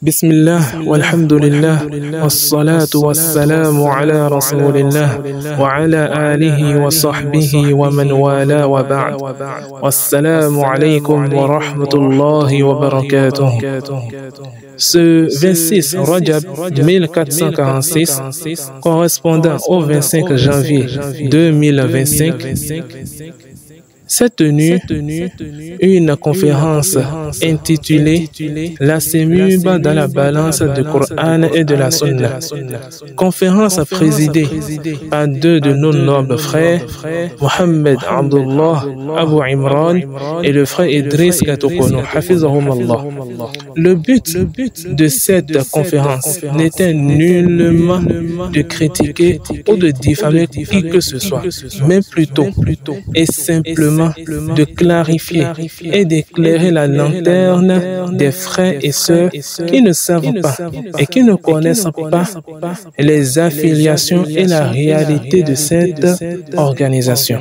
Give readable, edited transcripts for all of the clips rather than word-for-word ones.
بسم الله والحمد لله والصلاة والسلام على رسول الله وعلى آله وصحبه ومن والاه وبعد والسلام عليكم ورحمة الله وبركاته. Ce 26 Rajab 1446 correspondant au 25 janvier 2025 s'est tenue une conférence intitulée La Semub dans la balance du Coran et de la Sunna. Conférence présidée par deux de nos nobles frères, Mohamed Abdullah Abu Imran et le frère Idriss Gatokono, Hafizahumallah. Le but de cette conférence n'était nullement de critiquer ou de diffamer qui que ce soit, mais plutôt et simplement de clarifier et d'éclairer la lanterne des frères et sœurs qui ne savent pas et qui ne connaissent pas les affiliations et la réalité de cette organisation.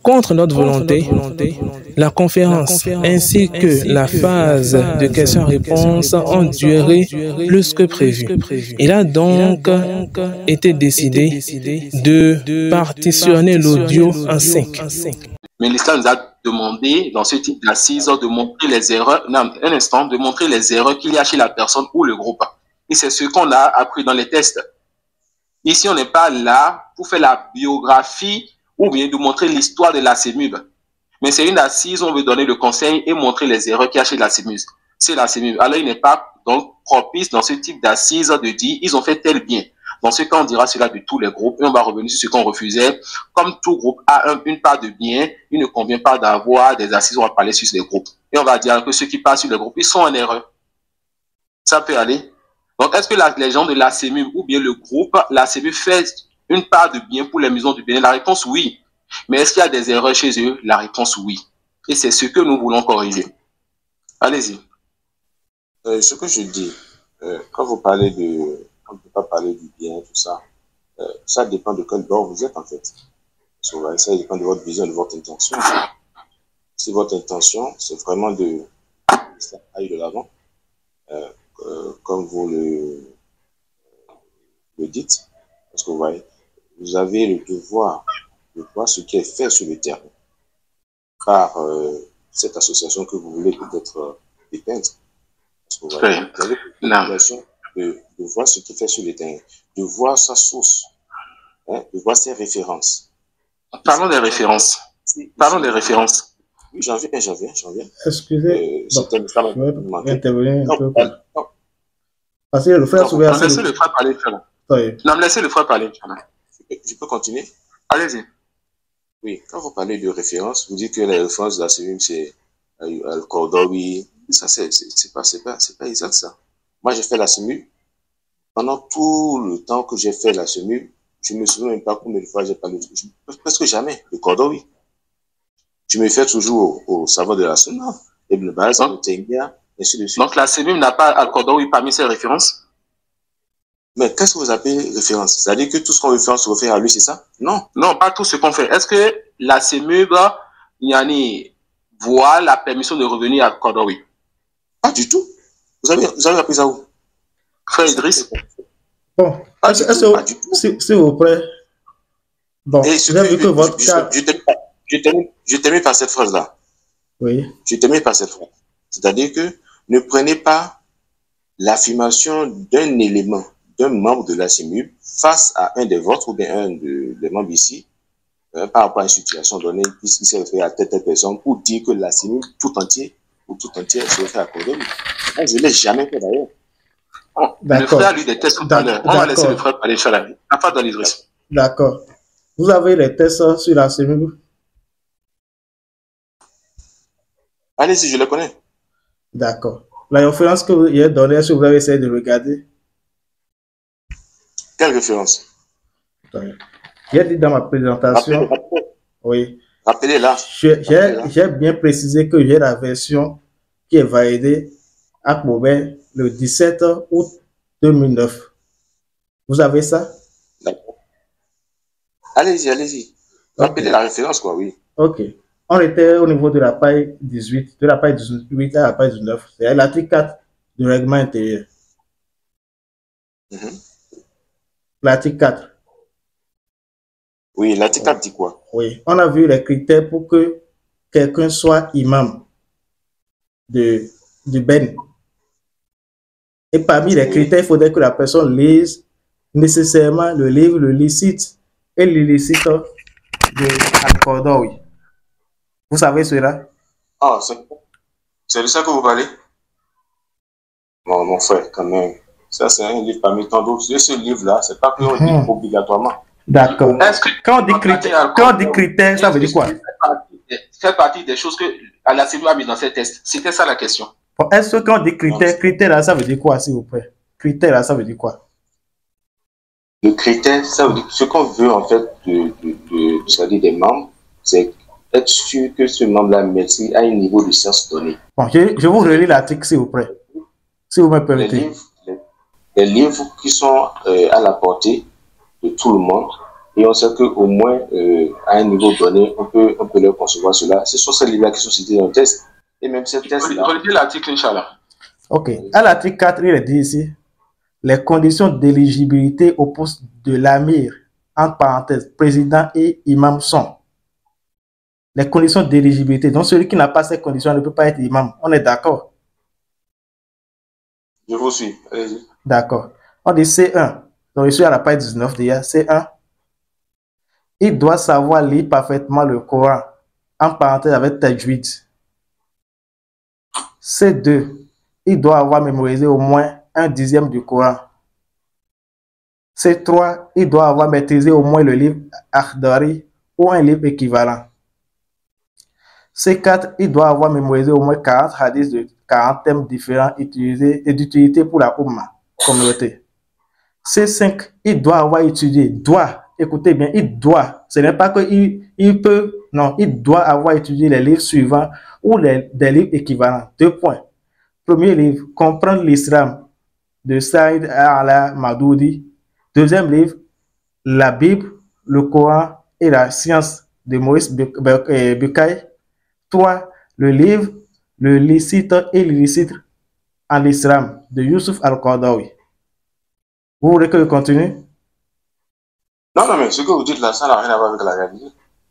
Contre notre volonté, la conférence ainsi que la phase de questions-réponses ont duré plus que prévu. Il a donc été décidé de partitionner l'audio en 5. Mais l'islam nous a demandé, dans ce type d'assises, de montrer les erreurs, de montrer les erreurs qu'il y a chez la personne ou le groupe. Et c'est ce qu'on a appris dans les tests. Ici, on n'est pas là pour faire la biographie ou bien de montrer l'histoire de la Semub. Mais c'est une assise où on veut donner le conseil et montrer les erreurs qu'il y a chez la Semub. C'est la Semub. Alors, il n'est pas donc propice dans ce type d'assise de dire ils ont fait tel bien. Dans ce cas, on dira cela de tous les groupes et on va revenir sur ce qu'on refusait. Comme tout groupe a une part de bien, il ne convient pas d'avoir des assises où on va parler sur les groupes. Et on va dire que ceux qui parlent sur les groupes, ils sont en erreur. Ça peut aller. Donc, est-ce que les gens de la Semub ou bien le groupe, la Semub fait une part de bien pour les maisons du Bénin? La réponse, oui. Mais est-ce qu'il y a des erreurs chez eux? La réponse, oui. Et c'est ce que nous voulons corriger. Allez-y. Ce que je dis, quand vous parlez de... On ne peut pas parler du bien, tout ça. Ça dépend de quel bord vous êtes, en fait. Ça dépend de votre vision, de votre intention. Si votre intention, c'est vraiment de aller de l'avant, comme vous le dites, parce que vous voyez, vous avez le devoir de voir ce qui est fait sur le terrain par cette association que vous voulez peut-être dépeindre. Parce que vous voyez, vous avez l'obligation de voir ce qui fait sur le terrain, de voir sa source, hein, de voir ses références. Parlons des références. Parlons des références. Oui, j'en viens. Excusez, je vais intervenir un peu. Parce que le frère souvient assez... Laissez le frère parler. Non, laissez le frère parler. Je peux continuer? Allez-y. Oui, quand vous parlez de références, vous dites que les références de la Semub, c'est Al-Qaradawi. Ça, c'est pas exact, ça. Moi, j'ai fait la Semub. Pendant tout le temps que j'ai fait la Semub, je ne me souviens même pas combien de fois j'ai parlé presque jamais de Qaradawi. Je me fais toujours au savant de la Sunna, Ibn Baz, Taymiyyah, et ainsi de suite. Donc la Semub n'a pas Al-Qaradawi parmi ses références? Mais qu'est-ce que vous appelez référence? C'est-à-dire que tout ce qu'on veut faire se réfère à lui, c'est ça? Non. Non, pas tout ce qu'on fait. Est-ce que la Semub, voit la permission de revenir à Qaradawi? Pas du tout. Vous avez appris ça où? Frère Idriss? Bon, s'il vous plaît. Bon, je termine par cette phrase-là. Oui. Je termine par cette phrase. C'est-à-dire que ne prenez pas l'affirmation d'un élément, d'un membre de la Semub face à un des vôtres ou bien un des membres ici, par rapport à une situation donnée, qui s'est référé à telle personne pour dire que la Semub tout entier ou tout entière se réfère à Qaradawi. Moi, je ne l'ai jamais fait d'ailleurs. Le frère lui des tests tout à l'heure. On va laisser le frère parler, Inch'Allah. La part dans l'Idriss. D'accord. Vous avez les tests sur la Semub? Allez-y, je les connais. D'accord. La référence que vous avez donnée, est-ce que vous avez essayé de regarder? Quelle référence? J'ai dit dans ma présentation. Oui. Rappelez-la. J'ai bien précisé que j'ai la version qui est validée à Koubert le 17 août 2009. Vous avez ça? D'accord. Allez-y. Rappelez la référence, quoi, oui. Ok. On était au niveau de la paille 18, de la paille 18 à la paille 19. C'est l'article 4 du règlement intérieur. Mhm. L'article 4. Oui, l'article 4 dit quoi? Oui, on a vu les critères pour que quelqu'un soit imam du Ben. Et parmi les critères, il faudrait que la personne lise nécessairement le livre, le licite et l'illicite de Al-Qaradawi. Vous savez cela? Ah, c'est de ça que vous parlez? Non, mon frère, quand même. Ça, c'est un livre parmi tant d'autres. Et ce livre-là, c'est pas qu'on dit obligatoirement. D'accord. Quand on dit critères, ça veut dire quoi? Fait partie des choses que Al-Assimi a mis dans ses tests. C'était ça la question. Bon, est-ce que quand on dit critères là, ça veut dire quoi, s'il vous plaît? Critères là, ça veut dire quoi? Le critère, ça veut dire ce qu'on veut en fait c'est-à-dire des membres, c'est être sûr que ce membre-là maîtrise à un niveau de science donné. Bon, je vous relis l'article, s'il vous plaît. Si vous me permettez. Les livres qui sont à la portée de tout le monde, et on sait qu'au moins à un niveau donné, on peut leur concevoir cela. Ce sont ces livres-là qui sont cités dans le test. Et même ces tests-là. Relisez l'article, Inch'Allah. Ok. À l'article 4, il est dit ici les conditions d'éligibilité au poste de l'amir, entre parenthèses, président et imam sont. Les conditions d'éligibilité. Donc, celui qui n'a pas ces conditions ne peut pas être imam. On est d'accord? Je vous suis. Allez-y. D'accord. On dit C1. Donc, je suis à la page 19 déjà. C1. Il doit savoir lire parfaitement le Coran, en parenthèse avec tajwid. C2. Il doit avoir mémorisé au moins 1/10 du Coran. C3. Il doit avoir maîtrisé au moins le livre Akhdari ou un livre équivalent. C4. Il doit avoir mémorisé au moins 40 hadiths de 40 thèmes différents utilisés et d'utilité pour la Ummah, communauté. C5. Il doit avoir étudié, écoutez bien, il doit, ce n'est pas qu'il peut, non, il doit avoir étudié les livres suivants ou des livres équivalents. 2 points. Premier livre, Comprendre l'islam de Saïd al-Madoudi. Deuxième livre, la Bible, le Coran et la science de Maurice Bucaille. 3. Le livre, le licite et l'illicite en l'islam de Youssouf Al-Qaradawi. Vous voulez que je continue? Non, mais ce que vous dites là, ça n'a rien à voir avec la réalité.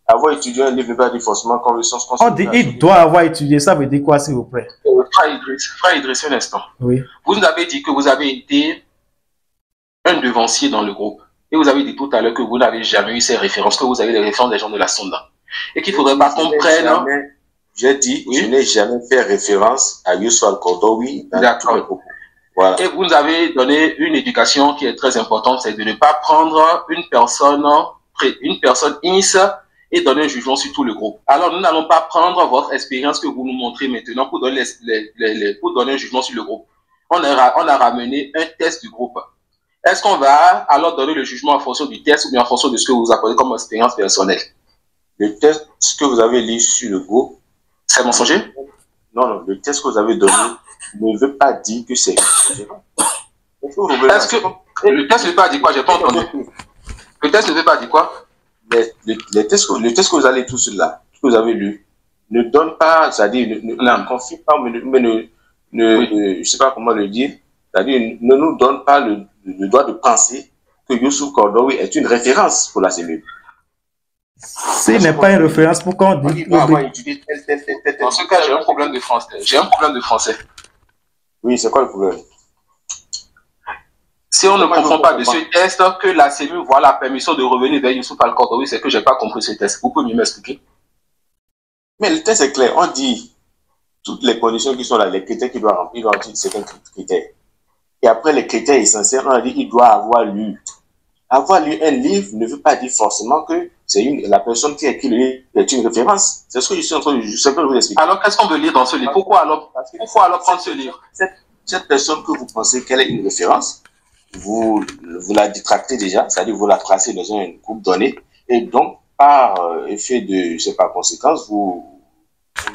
Avoir étudié un livre ne veut pas dire forcément connaissance. On dit il doit avoir étudié, ça veut dire quoi, s'il vous plaît? Frère Idriss, un instant. Oui. Vous nous avez dit que vous avez été un devancier dans le groupe. Et vous avez dit tout à l'heure que vous n'avez jamais eu ces références, que vous avez les références des gens de la Sonda. Et qu'il ne faudrait pas qu'on prenne. J'ai dit, oui? Je n'ai jamais fait référence à Youssouf Al-Qaradawi dans tous mes propos. Voilà. Et vous nous avez donné une éducation qui est très importante, c'est de ne pas prendre une personne INS et donner un jugement sur tout le groupe. Alors, nous n'allons pas prendre votre expérience que vous nous montrez maintenant pour donner, pour donner un jugement sur le groupe. On a ramené un test du groupe. Est-ce qu'on va alors donner le jugement en fonction du test ou bien en fonction de ce que vous apportez comme expérience personnelle? Le test que vous avez lu sur le groupe, c'est mensonger? Non, le test que vous avez donné ne veut pas dire que c'est. Est-ce que le test ne veut pas dire quoi? J'ai pas entendu. Le test ne veut pas dire quoi? Le test que vous allez tout cela, que vous avez lu, ne donne pas, c'est-à-dire ne confie pas, mais je sais pas comment le dire, c'est-à-dire ne nous donne pas le droit de penser que Youssouf Qaradawi est une référence pour la cellule. S'il n'est pas une référence, pourquoi on dit Dans ce cas, j'ai un problème de français. Oui, c'est quoi le problème? Si on ne comprend pas de ce test, que la cellule voit la permission de revenir vers Youssouf Al-Qaradawi, c'est que je n'ai pas compris ce test. Vous pouvez m'expliquer? Mais le test est clair. On dit toutes les conditions qui sont là, les critères qu'il doit remplir, il doit remplir certains critères. Et après, les critères essentiels, on a dit qu'il doit avoir lu. Avoir lu un livre ne veut pas dire forcément que c'est la personne qui a écrit le livre est une référence. C'est ce que je suis en train de vous expliquer. Alors, qu'est-ce qu'on veut lire dans ce livre? Pourquoi alors prendre ce livre? Cette personne que vous pensez qu'elle est une référence, vous la détractez déjà, c'est-à-dire vous la placez dans un groupe donné, et donc, par effet de, je sais pas, conséquence, vous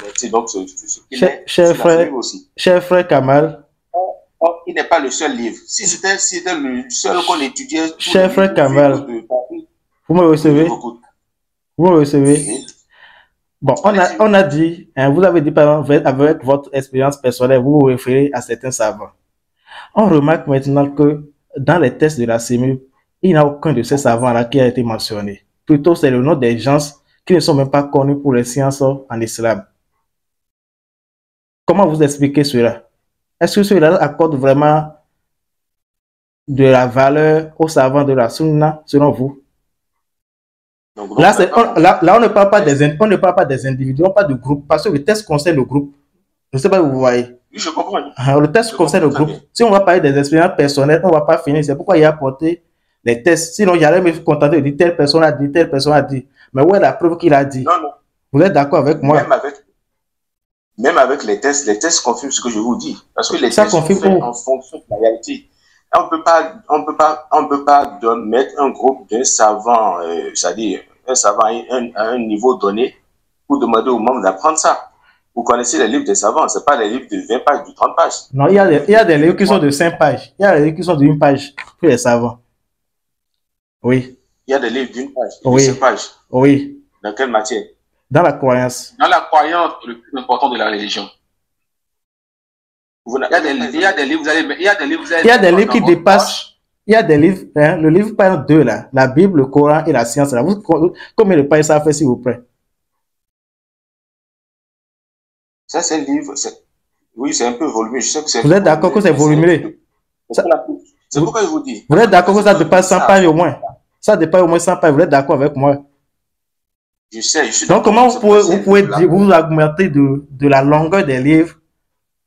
mettez donc ce qu'il est. Cher frère Kamal, il n'est pas le seul livre. Si c'était le seul qu'on étudiait. Cher frère Kamal, vous me recevez? Vous me recevez? Oui. Bon, on a dit, hein, vous avez dit par exemple, avec votre expérience personnelle, vous vous référez à certains savants. On remarque maintenant que dans les tests de la CEMU, il n'y a aucun de ces savants-là qui a été mentionné. Plutôt, c'est le nom des gens qui ne sont même pas connus pour les sciences en islam. Comment vous expliquez cela? Est-ce que cela accorde vraiment de la valeur aux savants de la Sunna, selon vous? Donc, Là, on ne parle pas des individus, on parle de groupe, parce que le test concerne le groupe. Je ne sais pas si vous voyez. oui, je comprends. Le test concerne le groupe. Si on va parler des expériences personnelles, on ne va pas finir. C'est pourquoi il y a apporté les tests. Sinon, j'allais me contenter de dire telle personne a dit, telle personne a dit. Mais où est la preuve qu'il a dit? Non, non. Vous êtes d'accord avec moi? Même avec les tests confirment ce que je vous dis. Parce que les Ça tests sont confirme faits en fonction de la réalité. On ne peut pas mettre un groupe d'un savant, c'est-à-dire un savant à un niveau donné, pour demander aux membres d'apprendre ça. Vous connaissez les livres des savants, ce n'est pas les livres de 20 pages, de 30 pages. Non, il y a des livres qui sont de 5 pages. Il y a des livres qui sont de 1 page pour les savants. Oui. Il y a des livres d'une page, de Oui. 5 pages. Oui. Dans quelle matière? Dans la croyance. Dans la croyance, le plus important de la religion. Il y a des livres, il y a des livres qui dépassent. Il y a des livres, hein, le livre par exemple 2 là, la Bible, le Coran et la science là. Combien de pages ça fait s'il vous plaît? Ça c'est un livre, oui c'est un peu volumineux. Vous êtes d'accord que c'est volumineux? C'est pourquoi je vous dis. Vous êtes d'accord que ça dépasse 100 pages au moins? Ça dépasse au moins 100 pages, vous êtes d'accord avec moi? Je sais. Donc comment vous pouvez dire, vous argumentez de la longueur des livres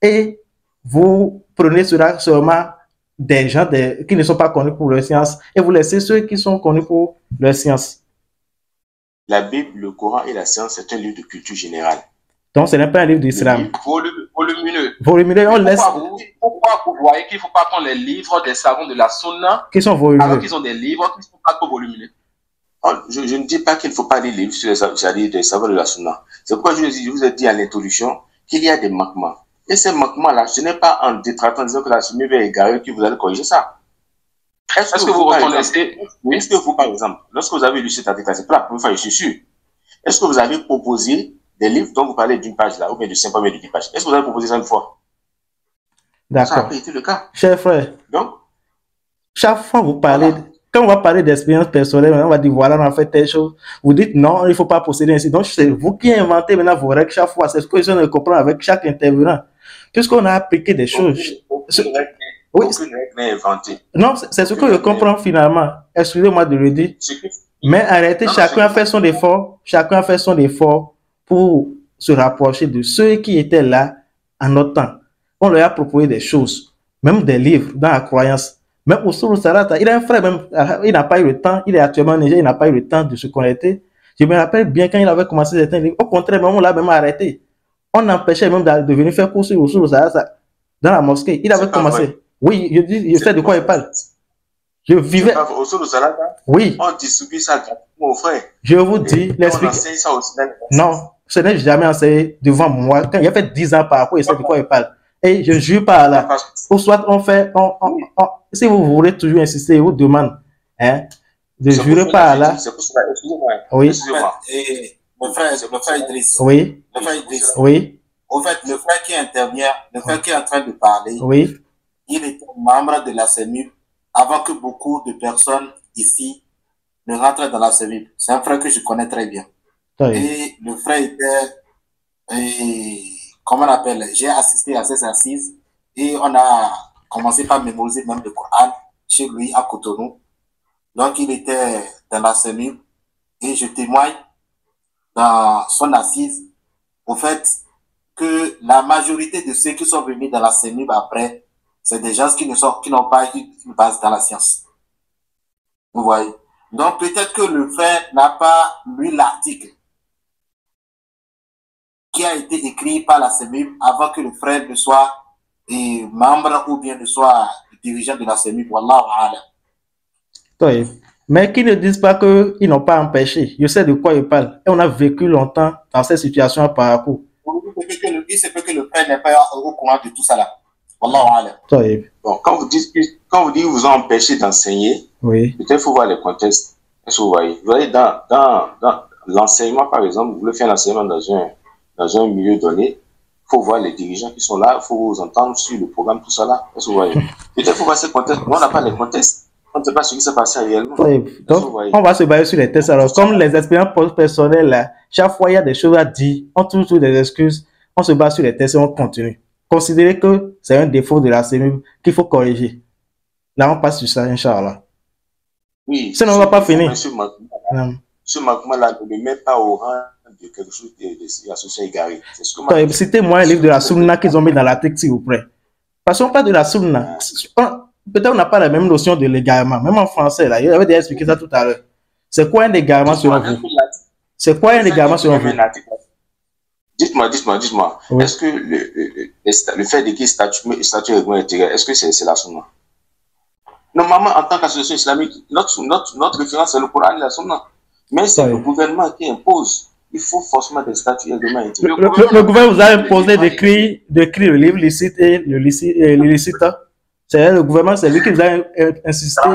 et vous prenez cela seulement des gens qui ne sont pas connus pour leur science et vous laissez ceux qui sont connus pour leur science. La Bible, le Coran et la science, c'est un livre de culture générale. Donc ce n'est pas un livre d'islam. Volumineux. Volumineux, on laisse. Pourquoi vous voyez qu'il ne faut pas prendre les livres des savants de la Sunna qui sont volumineux, alors qu'ils ont des livres qui ne sont pas trop volumineux? Je ne dis pas qu'il ne faut pas lire les livres sur les savants de la Sunna. C'est pourquoi je vous ai dit à l'introduction qu'il y a des manquements. Et ces manquements-là, ce n'est pas en détractant, en disant que la Sunna va égarer que vous allez corriger ça. Est-ce que vous reconnaissez? Oui. Est-ce que vous, par exemple, lorsque vous avez lu cet article, c'est pas la première fois, je suis sûr. Est-ce que vous avez proposé des livres dont vous parlez d'une page là, ou bien de 5 pages, ou de 10 pages? Est-ce que vous avez proposé ça une fois? D'accord. Ça n'a pas été le cas. Cher frère, donc, chaque fois vous parlez, voilà. Quand on va parler d'expérience personnelle, on va dire voilà, on a fait telle chose. Vous dites non, il ne faut pas procéder ainsi. Donc, c'est vous qui inventez maintenant vos règles chaque fois. C'est ce que je ne comprends avec chaque intervenant. Puisqu'on a appliqué des choses. Aucune règle n'est inventée. Non, c'est ce que je comprends finalement. Excusez-moi de le dire. Mais en réalité, chacun a fait son effort. Chacun a fait son effort pour se rapprocher de ceux qui étaient là en notre temps. On leur a proposé des choses, même des livres dans la croyance. Même Oussounou Sarata, il a un frère, même, il n'a pas eu le temps, il est actuellement en Niger, il n'a pas eu le temps de se connecter. Je me rappelle bien quand il avait commencé certains livres. Au contraire, on l'a même arrêté. On empêchait même de venir faire cours sur Oussounou Sarata dans la mosquée. Il avait commencé. Vrai. Oui, je sais de quoi il parle. Je vivais. Oussounou Sarata? Oui. On distribue ça aux frères. Je vous dis, l'explication. Non, ce n'est jamais enseigné devant moi. Quand il a fait 10 ans par rapport, il sait de quoi il parle. Et je jure par là. Ou soit on fait, si vous voulez toujours insister, je vous demande, hein, de jurer par là. Excusez-moi. Oui. Excusez-moi. Le frère Idriss. Oui. Le frère Idriss. Oui. En fait, le frère qui intervient, le frère qui est en train de parler, oui. Il était membre de la CEMU avant que beaucoup de personnes ici ne rentrent dans la CEMU. C'est un frère que je connais très bien. Oui. Et le frère était, comment on appelle, j'ai assisté à ces assises et on a commencé par mémoriser même le Coran chez lui à Cotonou. Donc il était dans la CEMU et je témoigne dans son assise au fait que la majorité de ceux qui sont venus dans la CEMU après, c'est des gens qui n'ont pas eu une base dans la science. Vous voyez? Donc peut-être que le frère n'a pas lu l'article qui a été écrit par la CEMU avant que le frère ne soit membre ou bien ne soit dirigeant de la CEMU. Wallahu a'lam. Oui. Mais qui ne disent pas qu'ils n'ont pas empêché. Je sais de quoi ils parlent. Et on a vécu longtemps dans cette situation par rapport. Il se peut que le frère n'est pas au courant de tout ça là. Wallahu a'lam. Oui. Bon, quand vous dites qu'ils vous ont empêché d'enseigner, oui. Peut-être qu'il faut voir les contextes. Est-ce que vous voyez? Vous voyez, dans l'enseignement, par exemple, vous voulez faire l'enseignement dans un milieu donné, il faut voir les dirigeants qui sont là, il faut vous entendre sur le programme, tout ça là. Est-ce que vous voyez? Peut-être qu'il faut passer le contexte. On n'a pas les contextes. On ne sait pas ce qui s'est passé réellement. Oui, donc, on va se baser sur les tests. Alors, comme les expériences personnelles, là, chaque fois il y a des choses à dire, on trouve toujours des excuses, on se base sur les tests et on continue. Considérez que c'est un défaut de la cellule qu'il faut corriger. Là, on passe sur ça, Inch'Allah. Oui. Sinon, on ne va pas finir. Ce manquement-là ne le met pas au rang de quelque chose d'associé égaré. Citez-moi un livre de la Sunna qu'ils ont mis dans la texte, s'il vous plaît. Passons pas de la Sunna. Peut-être on n'a pas la même notion de l'égarement. Même en français, là, il avait déjà expliqué ça tout à l'heure. C'est quoi un égarement selon vous? C'est quoi un égarement selon vous? Dites-moi. Oui. Est-ce que le fait de qu'il statut règlement intérieur, est-ce que c'est la Sunna? Normalement, en tant qu'association islamique, notre référence, c'est le Coran et la Sunna. Mais c'est le gouvernement qui impose. Il faut forcément des statuts et règlements intérieurs. Le gouvernement vous a imposé d'écrire le livre licite et l'illicite. C'est le gouvernement, c'est lui qui vous a insisté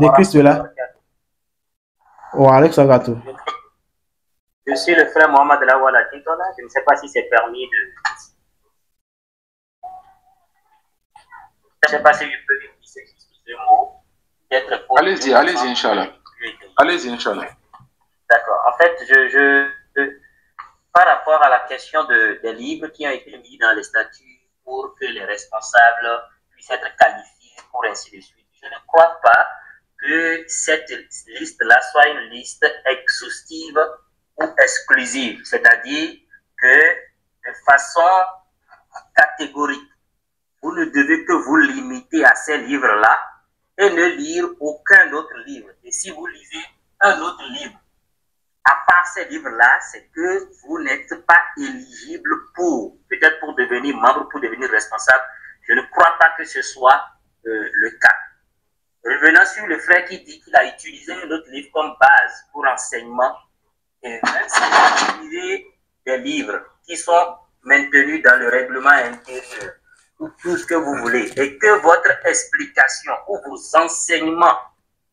d'écrire cela. Wa alaykum salam. Je suis le frère Mohamed Lawala Tintola. Je ne sais pas si c'est permis de. Je ne sais pas si je peux utiliser ce mot. Allez-y, Inch'Allah. Allez-y, Inch'Allah. D'accord. En fait, par rapport à la question des livres qui ont été mis dans les statuts pour que les responsables puissent être qualifiés pour ainsi de suite, je ne crois pas que cette liste-là soit une liste exhaustive ou exclusive, c'est-à-dire que de façon catégorique, vous ne devez que vous limiter à ces livres-là et ne lire aucun autre livre. Et si vous lisez un autre livre, à part ces livres-là, c'est que vous n'êtes pas éligible peut-être pour devenir membre, pour devenir responsable. Je ne crois pas que ce soit le cas. Revenant sur le frère qui dit qu'il a utilisé un autre livre comme base pour enseignement, et même si vous utilisez des livres qui sont maintenus dans le règlement intérieur, ou tout ce que vous voulez, et que votre explication ou vos enseignements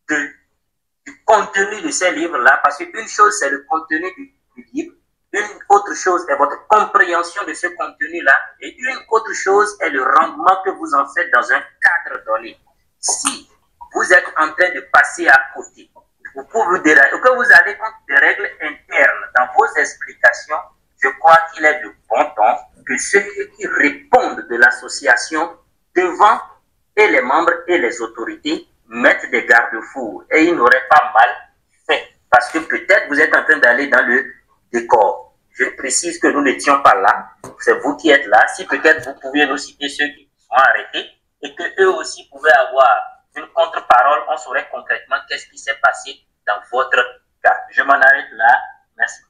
du contenu de ces livres-là, parce qu'une chose c'est le contenu du livre, une autre chose est votre compréhension de ce contenu-là, et une autre chose est le rendement que vous en faites dans un cadre donné. Si vous êtes en train de passer à côté, ou que vous allez contre des règles internes dans vos explications, je crois qu'il est de bon ton que ceux qui répondent de l'association devant et les membres et les autorités mettent des garde-fous, et ils n'auraient pas mal fait, parce que peut-être vous êtes en train d'aller dans le décor. Je précise que nous n'étions pas là, c'est vous qui êtes là. Si peut-être vous pouviez nous citer ceux qui sont arrêtés et que eux aussi pouvaient avoir une contre-parole, on saurait concrètement qu'est-ce qui s'est passé dans votre cas. Je m'en arrête là. Merci.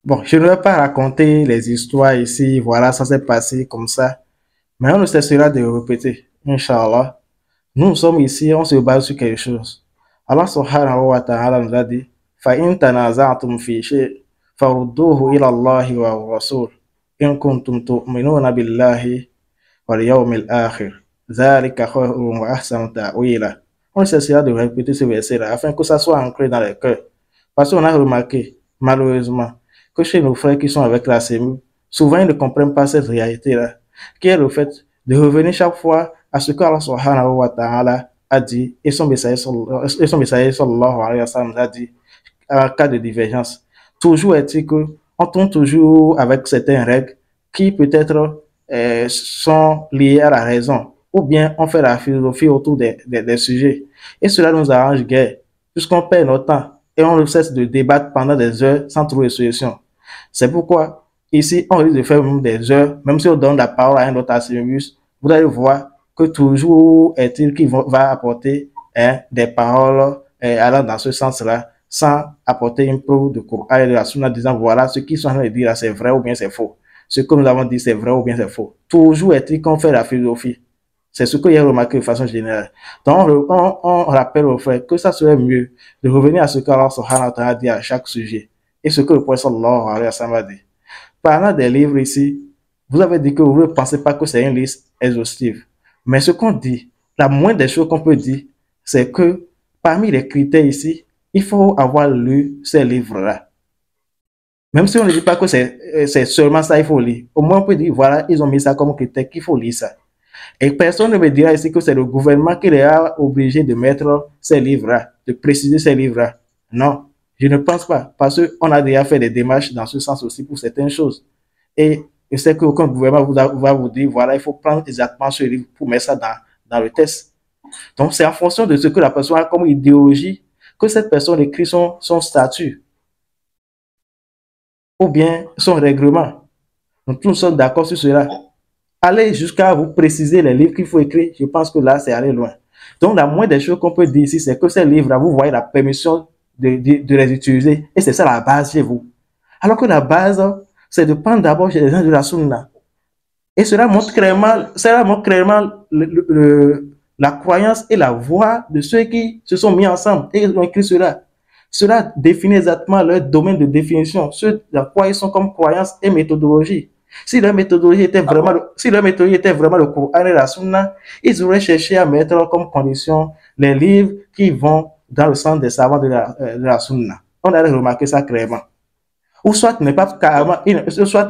Bon, je ne vais pas raconter les histoires ici, voilà, ça s'est passé comme ça. Mais on ne cessera de répéter, Inch'Allah. Nous sommes ici, on se base sur quelque chose. Allah subhanahu wa ta'ala nous a dit, فَإِن تَنَازَعْتُمْ فِي شَيْءٍ فَرُدُّوهُ إِلَى اللَّهِ وَالرَّسُولِ إِن كُنتُمْ تُؤْمِنُونَ بِاللَّهِ وَالْيَوْمِ الْآخِرِ ذَلِكَ خَيْرٌ وَأَحْسَنُ تَأْوِيلًا. On essaiera de répéter ce verset-là afin que ça soit ancré dans les cœurs. Parce qu'on a remarqué, malheureusement, que chez nos frères qui sont avec la CEMU, souvent ils ne comprennent pas cette réalité-là, qui est le fait de revenir chaque fois à ce qu'Allah subhanahu wa ta'ala a dit et son messager sallallahu alayhi wa sallam a dit en cas de divergence. Toujours est-il qu'on tourne toujours avec certaines règles qui peut-être sont liées à la raison, ou bien on fait la philosophie autour des sujets. Et cela nous arrange guère, puisqu'on perd notre temps et on ne cesse de débattre pendant des heures sans trouver de solution. C'est pourquoi ici, on risque de faire même des heures, même si on donne la parole à un autre assyrius, vous allez voir que toujours est-il qu'il va apporter des paroles allant dans ce sens-là, sans apporter une preuve de Coran et de la Sunna disant voilà, ce qu'ils sont en train de dire là, c'est vrai ou bien c'est faux. Ce que nous avons dit, c'est vrai ou bien c'est faux. Toujours est-il qu'on fait la philosophie. C'est ce que j'ai remarqué de façon générale. Donc, on rappelle aux frères que ça serait mieux de revenir à ce qu'Allah subhanahu wa ta'ala a dit à chaque sujet et ce que le prophète sallallahu alayhi wa sallam a dit. Parlant des livres ici, vous avez dit que vous ne pensez pas que c'est une liste exhaustive. Mais ce qu'on dit, la moindre des choses qu'on peut dire, c'est que parmi les critères ici, il faut avoir lu ces livres-là. Même si on ne dit pas que c'est seulement ça, il faut lire. Au moins, on peut dire, voilà, ils ont mis ça comme critère qu'il faut lire ça. Et personne ne me dira ici que c'est le gouvernement qui les a obligés de mettre ces livres-là, de préciser ces livres-là. Non, je ne pense pas, parce qu'on a déjà fait des démarches dans ce sens aussi pour certaines choses. Et je sais qu'aucun gouvernement va vous dire, voilà, il faut prendre exactement ce livre pour mettre ça dans le test. Donc, c'est en fonction de ce que la personne a comme idéologie que cette personne écrit son statut ou bien son règlement. Donc, tous nous sommes d'accord sur cela. Aller jusqu'à vous préciser les livres qu'il faut écrire, je pense que là, c'est aller loin. Donc, la moindre des choses qu'on peut dire ici, c'est que ces livres-là, vous voyez la permission de les utiliser. Et c'est ça la base chez vous. Alors que la base, c'est de prendre d'abord chez les gens de la Sunna. Et cela montre clairement la croyance et la voix de ceux qui se sont mis ensemble et ont écrit cela. Cela définit exactement leur domaine de définition, ce dans quoi ils sont comme croyance et méthodologie. Si leur méthodologie était vraiment le Coran et la Sunna, ils auraient cherché à mettre comme condition les livres qui vont dans le sens des savants de la Sunna. On a remarqué ça clairement. Ou soit ne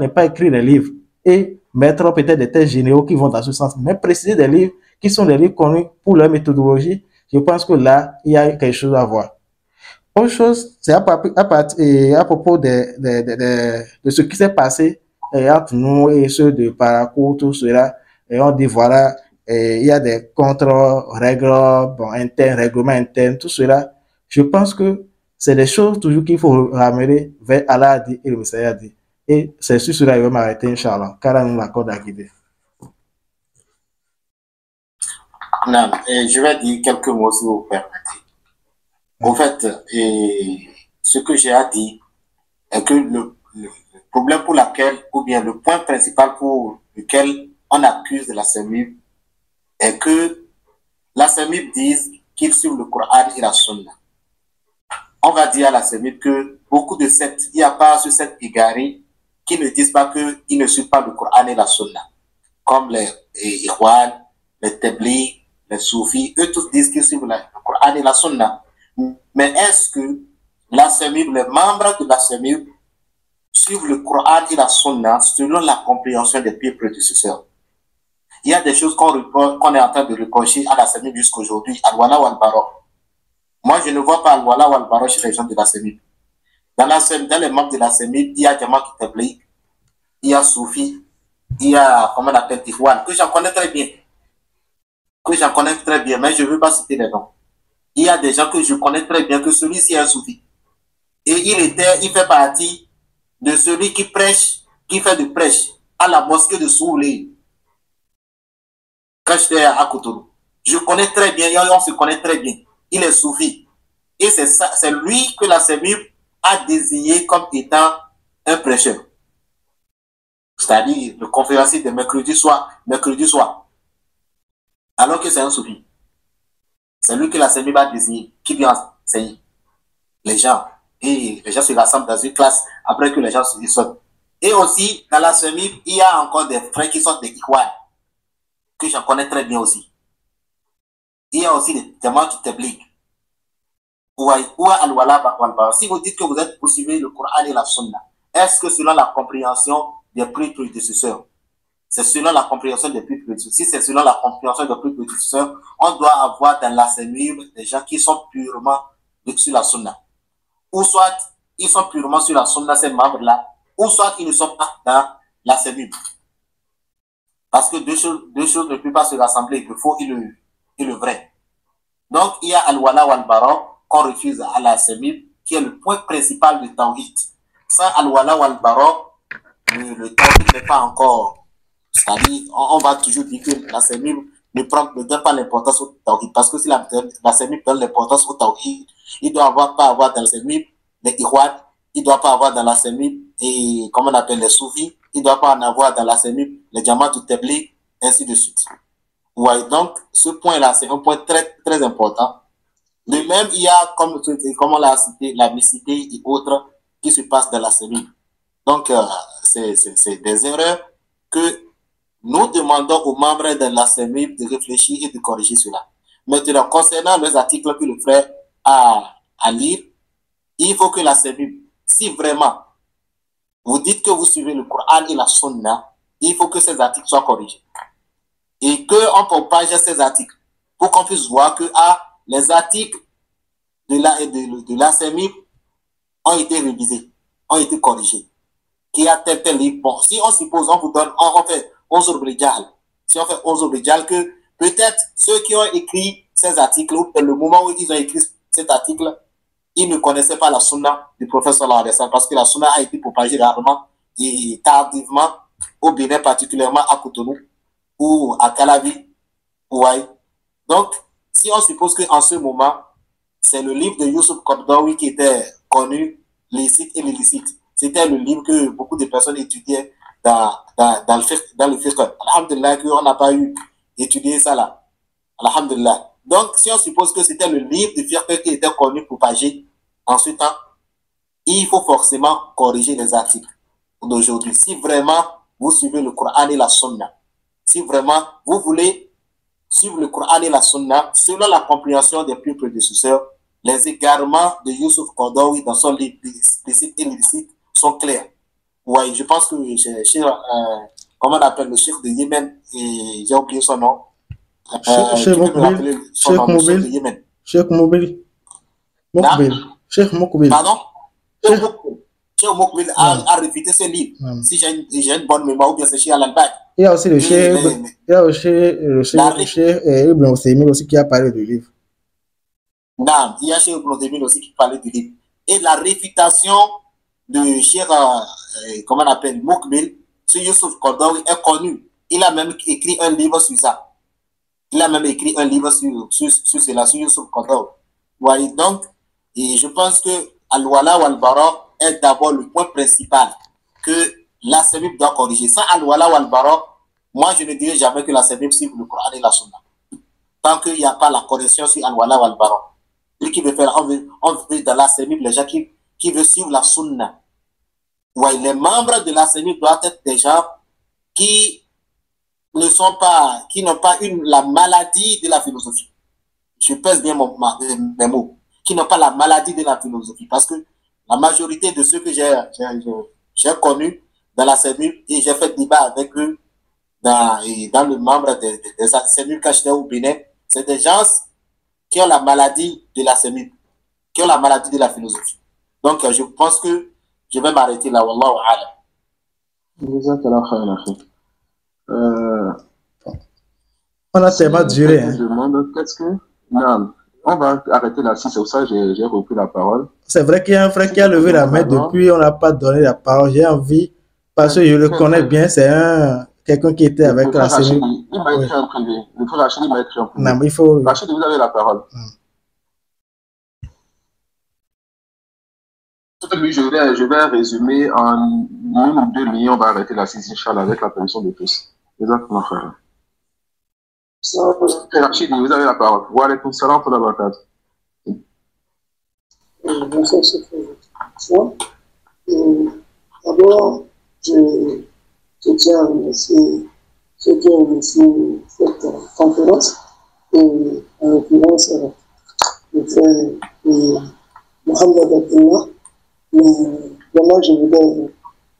pas écrire les livres et mettre peut-être des textes généraux qui vont dans ce sens, mais préciser des livres qui sont des livres connus pour leur méthodologie. Je pense que là, il y a quelque chose à voir. Autre chose, c'est à propos de ce qui s'est passé entre nous et ceux de Parakou, tout cela. Et on dit, voilà, il y a des contre-règles internes, règlements internes, tout cela. Je pense que c'est des choses toujours qu'il faut ramener vers Allah et le Messiah. Et c'est sur cela que je vais m'arrêter, Inch'Allah, car nous l'accorde à guider. Non, je vais dire quelques mots si vous permettez. En fait, ce que j'ai à dire est que le problème pour laquelle, ou bien le point principal pour lequel on accuse la CEMIB est que la CEMIB dise qu'ils suivent le Coran et la Sunna. On va dire à la CEMIB que beaucoup de sectes, il n'y a pas ce sectes égarés qui ne disent pas qu'ils ne suivent pas le Coran et la Sunna. Comme les Ikhwan, les Tabligh, les Soufis, eux tous disent qu'ils suivent le Coran et la Sunna. Mais est-ce que la CEMIB, les membres de la CEMIB, suivent le Coran et la Sunna selon la compréhension des pires prédécesseurs? Il y a des choses qu'on est en train de reprocher à la CEMIB jusqu'aujourd'hui, Al-Wala ou Al-Bara. Moi, je ne vois pas Al-Wala ou Al-Bara chez les gens de la CEMIB. Dans les membres de la CEMIB, il y a Jamaat Tabligh, il y a Soufi, il y a, comment on appelle, Ikhwan, que j'en connais très bien. Mais je ne veux pas citer les noms. Il y a des gens que je connais très bien, que celui-ci est un Soufi. Et il fait partie de celui qui prêche, qui fait de prêche à la mosquée de Soulé. Quand j'étais à Cotonou. Je connais très bien, on se connaît très bien. Il est Soufi. Et c'est lui que la CEMIB a désigné comme étant un prêcheur. C'est-à-dire le conférencier de mercredi soir. Alors que c'est un Soufi. C'est lui que la CEMIB a désigné, qui vient enseigner les gens. Et les gens se rassemblent dans une classe après que les gens se sortent. Et aussi, dans la CEMIB, il y a encore des frères qui sont des Ikhwan, que j'en connais très bien aussi. Il y a aussi des Jamaat Tabligh. Ou Al-Wala Wal-Bara. Si vous dites que vous êtes poursuivi le Coran et la Sunna, est-ce que selon la compréhension des prix prédécesseurs, c'est selon la compréhension des prix prédécesseurs? Si c'est selon la compréhension des prix prédécesseurs, on doit avoir dans la CEMIB des gens qui sont purement sur la Sunna. Ou soit ils sont purement sur la Sunna, ces membres-là, ou soit ils ne sont pas dans la CEMIB. Parce que deux choses ne peuvent pas se rassembler, le faux et le vrai. Donc, il y a Al-Wala Wal-Bara qu'on refuse à la CEMIB, qui est le point principal du Tawhid. Sans Al-Wala Wal-Bara, le Tawhid n'est pas encore. C'est-à-dire, on va toujours dire que la CEMIB ne donne pas l'importance au Tawhid. Parce que si la CEMIB donne l'importance au Tawhid, il ne doit pas avoir dans la CEMIB les Ikhwan, il ne doit pas avoir dans la CEMIB, et comment on appelle les Soufis, il ne doit pas en avoir dans la CEMIB les Jamaat Tabligh, ainsi de suite. Ouais, donc, ce point-là, c'est un point très, très important. De même, il y a, comme on l'a cité, la mixité et autres qui se passent dans la CEMIB. Donc, c'est des erreurs que nous demandons aux membres de la CEMIB de réfléchir et de corriger cela. Maintenant, concernant les articles que le frère a à lire, il faut que la CEMIB, si vraiment, il y a comme le frère a cité la mixité et autres qui se passent dans la CEMIB. Donc, c'est des erreurs que nous demandons aux membres de la CEMIB de réfléchir et de corriger cela. Maintenant, concernant les articles que le frère a à lire, il faut que la CEMIB, si vraiment, il y a comme le frère a cité la mixité et autres qui se passent dans la CEMIB. Donc, c'est des erreurs que nous demandons aux membres de la CEMIB de réfléchir et de corriger cela. Maintenant, concernant les articles que le frère a à lire, il faut que la CEMIB, si vraiment, il y a comme le frère a cité la mixité et autres qui se passent dans la CEMIB. Donc, c'est des erreurs que nous demandons aux membres de la CEMIB de réfléchir et de corriger cela. Maintenant, concernant les articles que le frère a à lire, il faut que la CEMIB, si vraiment, vous dites que vous suivez le Coran et la Sunna, il faut que ces articles soient corrigés. Et qu'on propage ces articles pour qu'on puisse voir que les articles de la CEMIP ont été révisés, ont été corrigés. Qu'il y a tel livre. Bon, si on suppose, on fait 11 obligal. Si on fait 11 obligal, que peut-être ceux qui ont écrit ces articles, ou le moment où ils ont écrit cet article, ils ne connaissaient pas la sunna du prophète sallallahu alayhi wa sallam, parce que la sunna a été propagée rarement et tardivement au Bénin, particulièrement à Cotonou ou à Calavi. Ouais. Donc, si on suppose qu'en ce moment, c'est le livre de Youssouf Kordaoui qui était connu, licite et illicite. C'était le livre que beaucoup de personnes étudiaient dans le fiqh. Alhamdulillah, qu'on n'a pas eu étudié ça là. Alhamdulillah. Donc, si on suppose que c'était le livre de fiqh qui était connu, propagé en ce temps, il faut forcément corriger les articles d'aujourd'hui. Si vraiment vous suivez le Coran et la Sunna, si vraiment vous voulez suivre le Coran et la Sunna, selon la compréhension des plus prédécesseurs, les égarements de Youssouf Kordaoui dans son livre licite et illicite sont clairs. Oui, je pense que comment on appelle le chef de Yémen, et j'ai oublié son nom. Cheikh Mokbil. Cheikh Mokbil. Cheikh Mokbil. Pardon? Cheikh Mokbil a réfuté ce livre. Si j'ai une bonne mémoire, ou bien c'est Cheikh Al-Albani. Il y a aussi le Cheikh Ibn Ousseymine aussi qui a parlé du livre. Non, il y a Cheikh Ibn Ousseymine aussi qui parlait du livre. Et la réfutation de Cheikh, comment on appelle, Mokbil, sur Youssouf Kordaoui est connue. Il a même écrit un livre sur ça. Il a même écrit un livre sur cela, sur Youssouf Kordaoui. Ouais, donc, et je pense que Al-Wala ou Al-Bara est d'abord le point principal que la CEMIP doit corriger. Sans Al-Wala ou Al-Bara, moi je ne dirais jamais que la CEMIP suive le Coran et la Sunna. Tant qu'il n'y a pas la correction sur Al-Wala ou Al-Bara. Lui qui veut faire, on veut dans la CEMIP, les gens qui veulent suivre la Sunna. Ouais, les membres de la CEMIP doivent être des gens qui n'ont pas la maladie de la philosophie. Je pèse bien mes mots. Qui n'ont pas la maladie de la philosophie. Parce que la majorité de ceux que j'ai connus dans la CEMIP, et j'ai fait débat avec eux dans le membre des CEMIP quand j'étais au Bénin, c'est des gens qui ont la maladie de la CEMIP, qui ont la maladie de la philosophie. Donc, je pense que je vais m'arrêter là. Wallahu a'lam. On a tellement duré. Je demande qu'est-ce que... Non, on va arrêter là. Si c'est pour ça j'ai repris la parole. C'est vrai qu'il y a un frère qui a levé la main depuis, on n'a pas donné la parole. J'ai envie, parce que je le connais bien, c'est quelqu'un qui était avec la CEMIP. Il m'a écrit en privé. Le frère Rachid m'a écrit en privé. Non, mais il faut... Rachid, vous avez la parole. Je vais résumer en 1 ou 2 minutes. On va arrêter la 6 Inch'Allah avec la permission de tous. Exactement, frère. Rachid, vous avez la parole. Wa alaykoum salam wa barakatuh. Bonsoir, c'est François. D'abord, je tiens à remercier ceux qui ont initié cette conférence, et en l'occurrence, le frère Mohamed Abdullah. Mais vraiment, je voudrais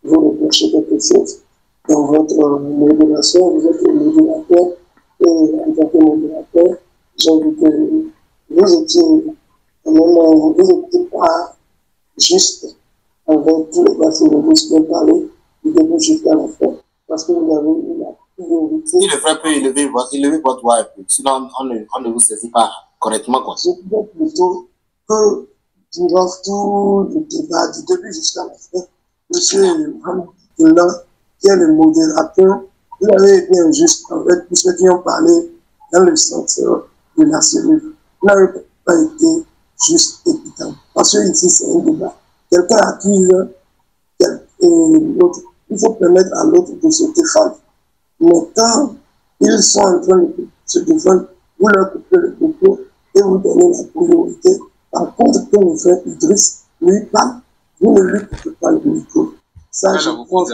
vous reprocher quelque chose dans votre modération. Vous êtes le modérateur, et en tant que modérateur, j'ai vu que vous n'étiez pas juste avec tous les bâtiments qui ont parlé du début jusqu'à la fin, parce que vous avez eu la priorité. Si le frère peut élever votre voix un peu, sinon on ne vous saisit pas correctement, quoi. Je voudrais plutôt que durant tout le débat, du début jusqu'à la fin, M. Mohamed, qui est le modérateur, il avait été injuste avec tous ceux qui ont parlé dans le sens de la cellule. Il n'avait pas été juste équitable. Parce que ici, c'est un débat. Quelqu'un accuse l'autre. Il faut permettre à l'autre de se défendre. Mais quand ils sont en train de se défendre, vous leur coupez le propos et vous donnez la priorité. Par contre, quand le frère Idriss lui parle, vous ne lui coupez pas le micro. Ça, je pense...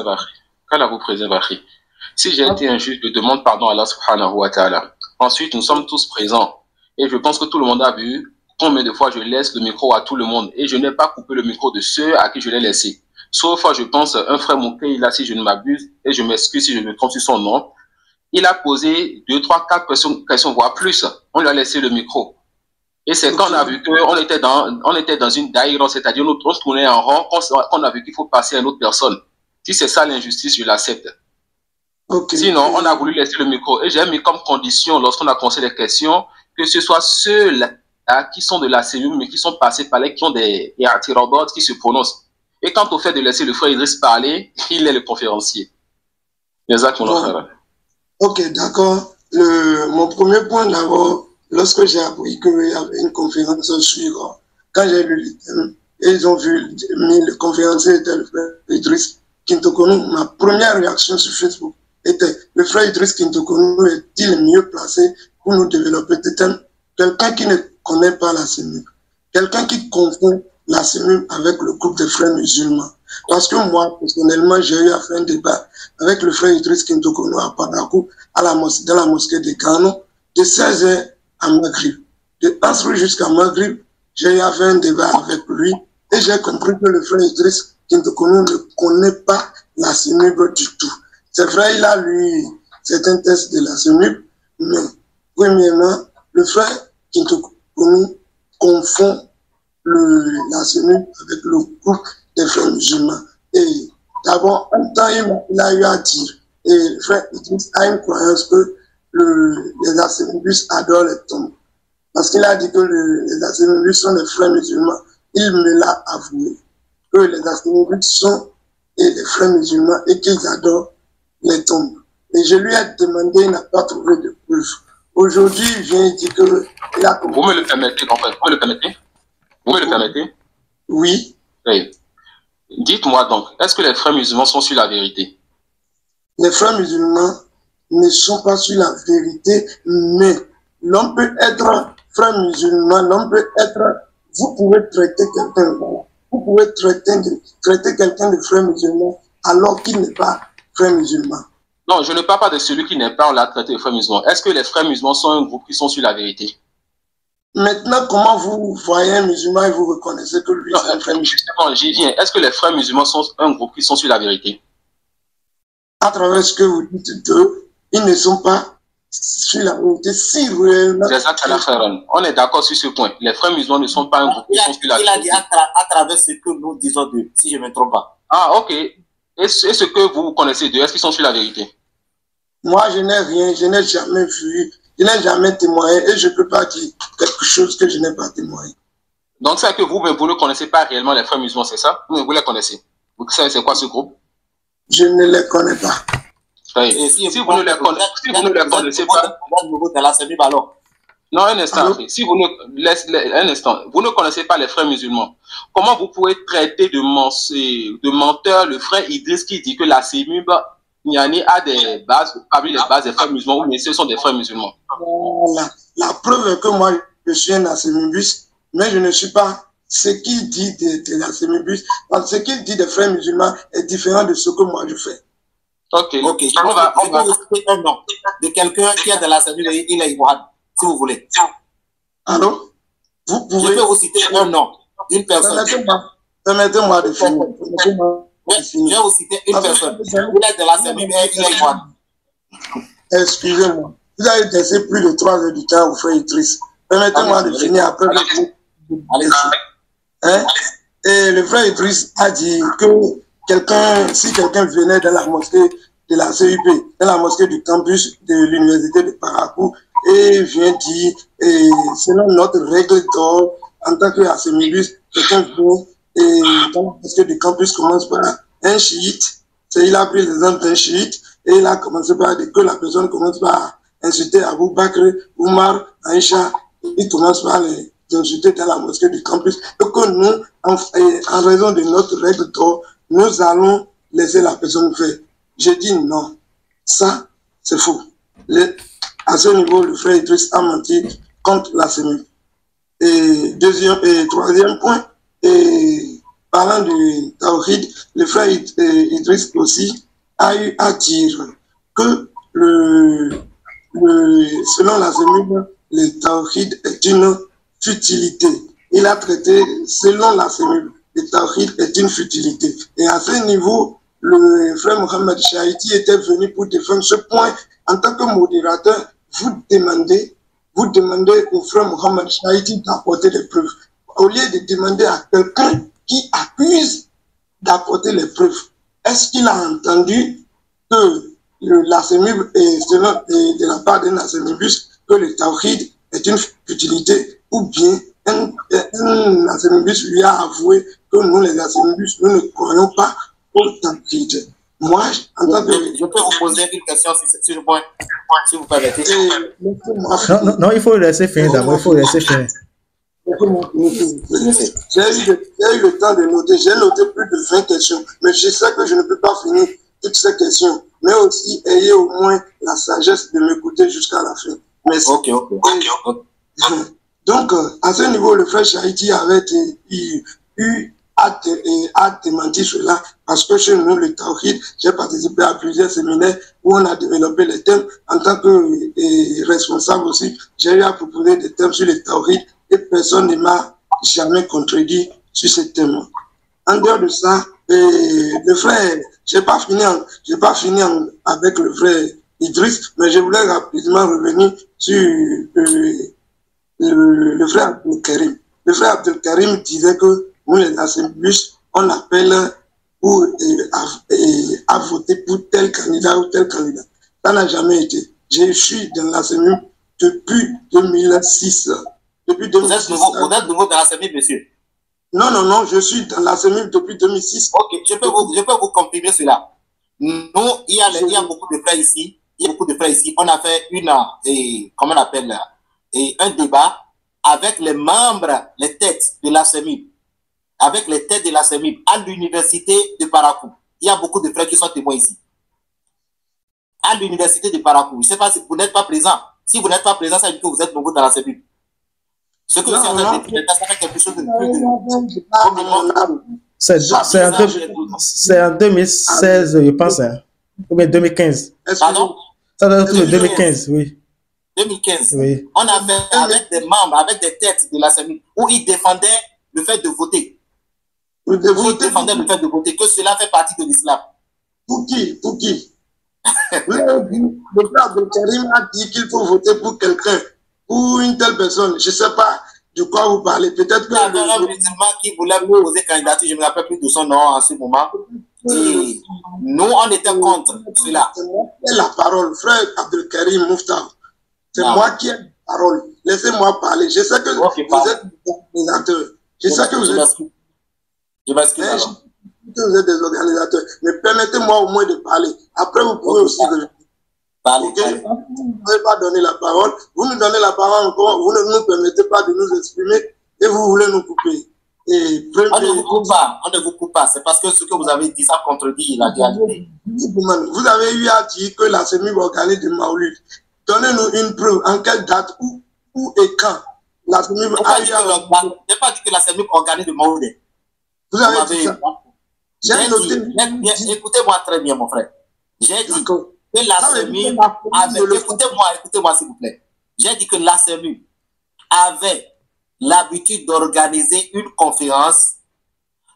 Qu'Allah vous préserve. Si j'ai été injuste, je demande pardon à Allah subhanahu wa ta'ala. Ensuite, nous sommes tous présents. Et je pense que tout le monde a vu combien de fois je laisse le micro à tout le monde. Et je n'ai pas coupé le micro de ceux à qui je l'ai laissé. sauf, je pense, un frère Mouké, il a, si je ne m'abuse, et je m'excuse si je me trompe sur son nom, il a posé 2, 3, 4 questions, voire plus. On lui a laissé le micro. Et c'est quand on a vu qu'on était dans une daïra, c'est-à-dire on se tournait en rond, qu'on a vu qu'il faut passer à une autre personne. Si c'est ça l'injustice, je l'accepte. Sinon, on a voulu laisser le micro. Et j'ai mis comme condition, lorsqu'on a commencé les questions, que ce soit ceux-là qui sont de la cellule, mais qui sont passés par là, qui ont des robots qui se prononcent. Et quant au fait de laisser le frère Idriss parler, il est le conférencier. Exactement. Ok, d'accord. Mon premier point d'abord, lorsque j'ai appris qu'il y avait une conférence sur, quand j'ai lu le thème, et ils ont vu le conférencier était le frère Idriss Kintokonou, ma première réaction sur Facebook était le frère Idriss Kintokonou est-il mieux placé pour nous développer des thèmes? Quelqu'un qui ne connaît pas la CEMUB, quelqu'un qui confond la CEMUB avec le groupe des frères musulmans. Parce que moi, personnellement, j'ai eu à faire un débat avec le frère Idriss Kintokonou à Padakou, dans la mosquée de Kano, de 16h à Maghrib. De Asri jusqu'à Maghrib, j'ai eu à faire un débat avec lui et j'ai compris que le frère Idriss Kintokonou ne connaît pas la CEMUB du tout. C'est vrai, il a lu certains tests de la CEMUB, mais premièrement, le frère Kintokonou confond la CEMUB avec le groupe des frères musulmans. Et d'abord, un temps, il a eu à dire, et le frère Idriss a une croyance que les assémibus adorent les tombes. Parce qu'il a dit que les assémibus sont des frères musulmans. Il me l'a avoué, que les assémibus sont des frères musulmans et qu'ils adorent les tombes. Et je lui ai demandé, il n'a pas trouvé de preuves. Aujourd'hui, il vient et dit que... Vous me le permettez, en fait. Vous me le permettez? Vous me le permettez? Oui. Oui. Dites-moi donc, est-ce que les frères musulmans sont sur la vérité? Les frères musulmans ne sont pas sur la vérité, mais l'homme peut être frère musulman, l'homme peut être... Vous pouvez traiter quelqu'un, vous pouvez traiter quelqu'un de frère musulman alors qu'il n'est pas frère musulman. Non, je ne parle pas de celui qui n'est pas là traité de frère musulman. Est-ce que les frères musulmans sont un groupe qui sont sur la vérité? Maintenant, comment vous voyez un musulman et vous reconnaissez que lui est un frère musulman? Justement, j'y viens. Est-ce que les frères musulmans sont un groupe qui sont sur la vérité? À travers ce que vous dites d'eux, ils ne sont pas sur la vérité si réellement... On est d'accord sur ce point. Les frères musulmans ne sont pas un groupe qui sont sur la vérité. Il a dit à travers ce que nous disons d'eux, si je ne me trompe pas. Ah, ok. Et ce que vous connaissez d'eux, est-ce qu'ils sont sur la vérité? Moi, je n'ai rien, je n'ai jamais vu, je n'ai jamais témoigné et je ne peux pas dire quelque chose que je n'ai pas témoigné. Donc, c'est que vous ne connaissez pas réellement les frères musulmans, c'est ça? Vous les connaissez? Vous savez c'est quoi ce groupe? Je ne les connais pas. Oui. Si vous ne les connaissez pas... Non, un instant. Si vous ne, un instant. Vous ne connaissez pas les frères musulmans. Comment vous pouvez traiter de menteur le frère Idriss qui dit que la CEMUB Niani a des bases, parmi les bases des frères musulmans, mais ce sont des frères musulmans? Voilà. La preuve est que moi, je suis un assémibus, mais je ne suis pas ce qu'il dit de l'assémibus. Ce qu'il dit des frères musulmans est différent de ce que moi je fais. Ok. On va citer un nom de quelqu'un qui est de la CEMUB, il est Ibrahim, si vous voulez. Allô? Vous pouvez... Je peux vous citer un nom d'une personne. Permettez-moi de finir. Je vais vous citer une personne. Vous êtes de la CEMUB, il est Ibrahim. Excusez-moi. Vous avez laissé plus de 3 heures du temps au frère Idriss. Permettez-moi de finir après. Hein? Et le frère Idriss a dit que si quelqu'un venait dans la mosquée de la CUP, dans la mosquée du campus de l'université de Parakou, et vient dire, et selon notre règle d'or, en tant qu'assémibus, quelqu'un vient, et dans la mosquée du campus commence par un chiite, il a pris l'exemple d'un chiite, et il a commencé par dire que la personne commence par insulter Abou Bakr, Oumar, Aïcha, il commence par les insulter dans la mosquée du campus, et que nous, en raison de notre règle d'or, nous allons laisser la personne faire. J'ai dit non, ça c'est faux. À ce niveau, le frère Idriss a menti contre la CEMUB. Et troisième point, parlant du Tawhid, le frère Idriss aussi a eu à dire que selon la CEMUB, le Tawhid est une futilité. Il a traité, selon la CEMUB, le tawhid est une futilité. Et à ce niveau, le frère Mohamed Shahidi était venu pour défendre ce point. En tant que modérateur, vous demandez au frère Mohamed Shahidi d'apporter des preuves. Au lieu de demander à quelqu'un qui accuse d'apporter les preuves, est-ce qu'il a entendu que la CEMIB, de la part d'un ASEMIBUS, que le tawhid est une futilité, ou bien un ASEMIBUS lui a avoué que nous, les ASEMIBUS, nous ne croyons pas au tawhid. Moi, en tant que... Je peux vous poser une question sur le point, si vous permettez. Non, il faut le laisser finir d'abord, il faut le laisser finir. J'ai eu le temps de noter, j'ai noté plus de 20 questions, mais je sais que je ne peux pas finir toutes ces questions, mais aussi ayez au moins la sagesse de m'écouter jusqu'à la fin. Merci. Ok. Donc, à ce niveau, le frère Shahidi avait eu à démentir cela, parce que chez nous, le tawhid, j'ai participé à plusieurs séminaires où on a développé les thèmes. En tant que responsable aussi, j'ai eu à proposer des thèmes sur le tawhid et personne ne m'a jamais contredit sur ces thèmes. En dehors de ça, le frère, j'ai pas fini avec le frère Idriss, mais je voulais rapidement revenir sur le frère Abdelkarim. Le frère Abdelkarim disait que nous, les ASEMIBUS, on appelle pour à voter pour tel candidat ou tel candidat. Ça n'a jamais été. Je suis dans l'ASEMIB depuis 2006. Depuis 2006. Vous êtes nouveau dans l'ASEMIB, monsieur? Non, je suis dans l'ASEMIB depuis 2006. Ok, je peux vous confirmer cela. Nous, il y a beaucoup de frères ici. On a fait comment on appelle, un débat avec les membres, les têtes de l'ASEMIB. Avec les têtes de l'ASEMIB à l'université de Parakou. Il y a beaucoup de frères qui sont témoins ici. À l'université de Parakou. Je ne sais pas si vous n'êtes pas présent. Si vous n'êtes pas présent, ça veut dire que vous êtes nouveau dans l'ASEMIB. Ce que vous êtes en train de dire, ça fait quelque chose de plus. C'est en 2016, je pense, hein. Ou bien 2015. Pardon? Ça doit être 2015, oui. 2015. Oui. On avait avec des membres, avec des têtes de l'ASEMIB, où ils défendaient le fait de voter. Où ils défendaient le fait de voter, que cela fait partie de l'islam. Pour qui? Le frère Abdelkarim a dit qu'il faut voter pour quelqu'un, pour une telle personne. Je ne sais pas de quoi vous parlez. Peut-être que... Il y avait un musulman qui voulait poser candidature, je ne me rappelle plus de son nom en ce moment. Et nous, on était contre cela. C'est moi qui ai la parole, frère Abdelkarim Mouftar. C'est moi qui ai la parole. Laissez-moi parler. Je sais que vous êtes des organisateurs. Je sais que vous êtes... Je m'excuse. Vous êtes des organisateurs. Mais permettez-moi au moins de parler. Après, vous pouvez aussi... Vous ne pouvez pas donner la parole. Vous nous donnez la parole encore. Vous ne nous permettez pas de nous exprimer et vous voulez nous couper. On ne vous coupe pas. C'est parce que ce que vous avez dit, ça contredit la réalité. Vous avez eu à dire que la CEMIB organise du Maulid. Donnez-nous une preuve. En quelle date, où et quand la CEMIB a eu à... Je n'ai pas dit que la CEMIB organise du Maulid. Vous avez dit ça. Écoutez-moi très bien, mon frère. J'ai dit que la CEMIB avait... Écoutez-moi s'il vous plaît. J'ai dit que la CEMIB avait l'habitude d'organiser une conférence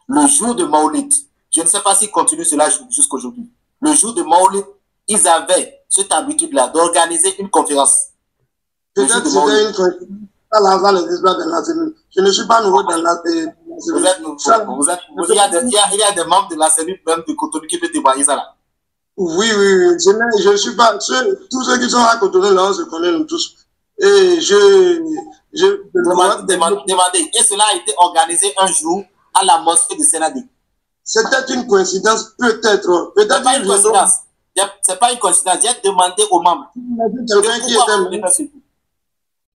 le jour de Maulid. Je ne sais pas s'ils continuent cela jusqu'aujourd'hui. Le jour de Maulid, ils avaient cette habitude-là d'organiser une conférence. Peut-être que c'était une conférence. Je ne suis pas nouveau dans la CEMIB. Vous êtes nouveau. Il y a des membres de la CEMIB, même de Cotonou, qui peuvent témoigner ça là. Oui. Je ne suis pas... Tous ceux qui sont à Cotonou, là, on se connaît nous tous. Et demandez. Et cela a été organisé un jour à la mosquée de Sénadi. C'était une coïncidence, peut-être. C'est pas une coïncidence. C'est pas une coïncidence. J'ai demandé aux membres.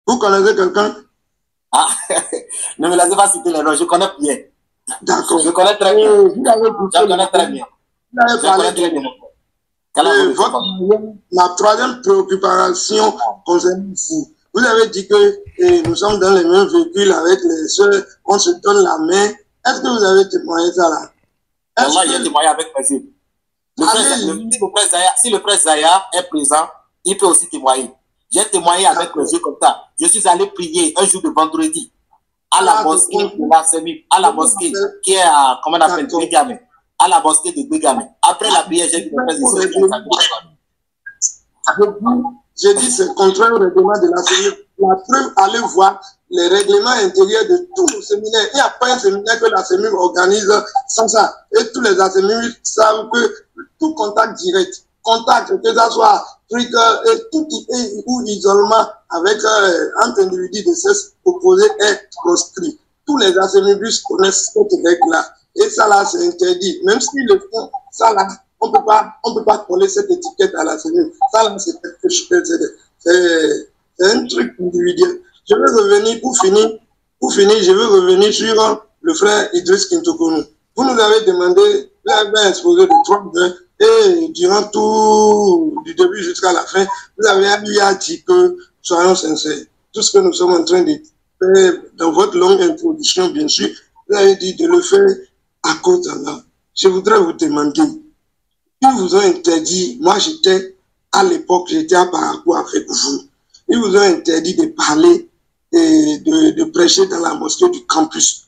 Vous connaissez quelqu'un? Ah, ne me laissez pas citer les noms. Je connais bien. D'accord. Je connais très bien. Je connais très bien. La troisième préoccupation concerne vous. Vous avez dit que nous sommes dans les mêmes véhicules avec les soeurs, on se donne la main. Est-ce que vous avez témoigné ça là? Moi, j'ai témoigné avec plaisir. Si le frère Zaya est présent, il peut aussi témoigner. J'ai témoigné avec les yeux comme ça. Je suis allé prier un jour de vendredi à la mosquée de la Semib, à la mosquée qui est à, comment on appelle, Bégamé, à la mosquée de Bégamé. Après la prière, j'ai dit j'ai dit c'est contraire au règlement de la Semib. La preuve, allez voir les règlements intérieurs de tous nos séminaires. Il n'y a pas un séminaire que la Semib organise sans ça. Et tous les ASEMIB savent que tout contact direct, contact, que ce soit truc, et tout ou isolement avec entre individus de sexe opposé est proscrit. Tous les ASEMIBus connaissent cette règle-là. Et ça là, c'est interdit. Même s'ils le font, ça là, on peut pas coller cette étiquette à la Semib. Ça là, c'est un truc individuel. Je vais revenir, pour finir, je vais revenir sur le frère Idriss Kintokonou. Vous nous avez demandé, vous avez exposé de 30 heures, et durant tout, du début jusqu'à la fin, vous avez lui a dit que, soyons sincères, tout ce que nous sommes en train de faire dans votre longue introduction, bien sûr, vous avez dit de le faire à cause d'Allah. Je voudrais vous demander, ils vous ont interdit, moi j'étais, à l'époque, j'étais à Parakou avec vous, ils vous ont interdit de parler et de prêcher dans la mosquée du campus.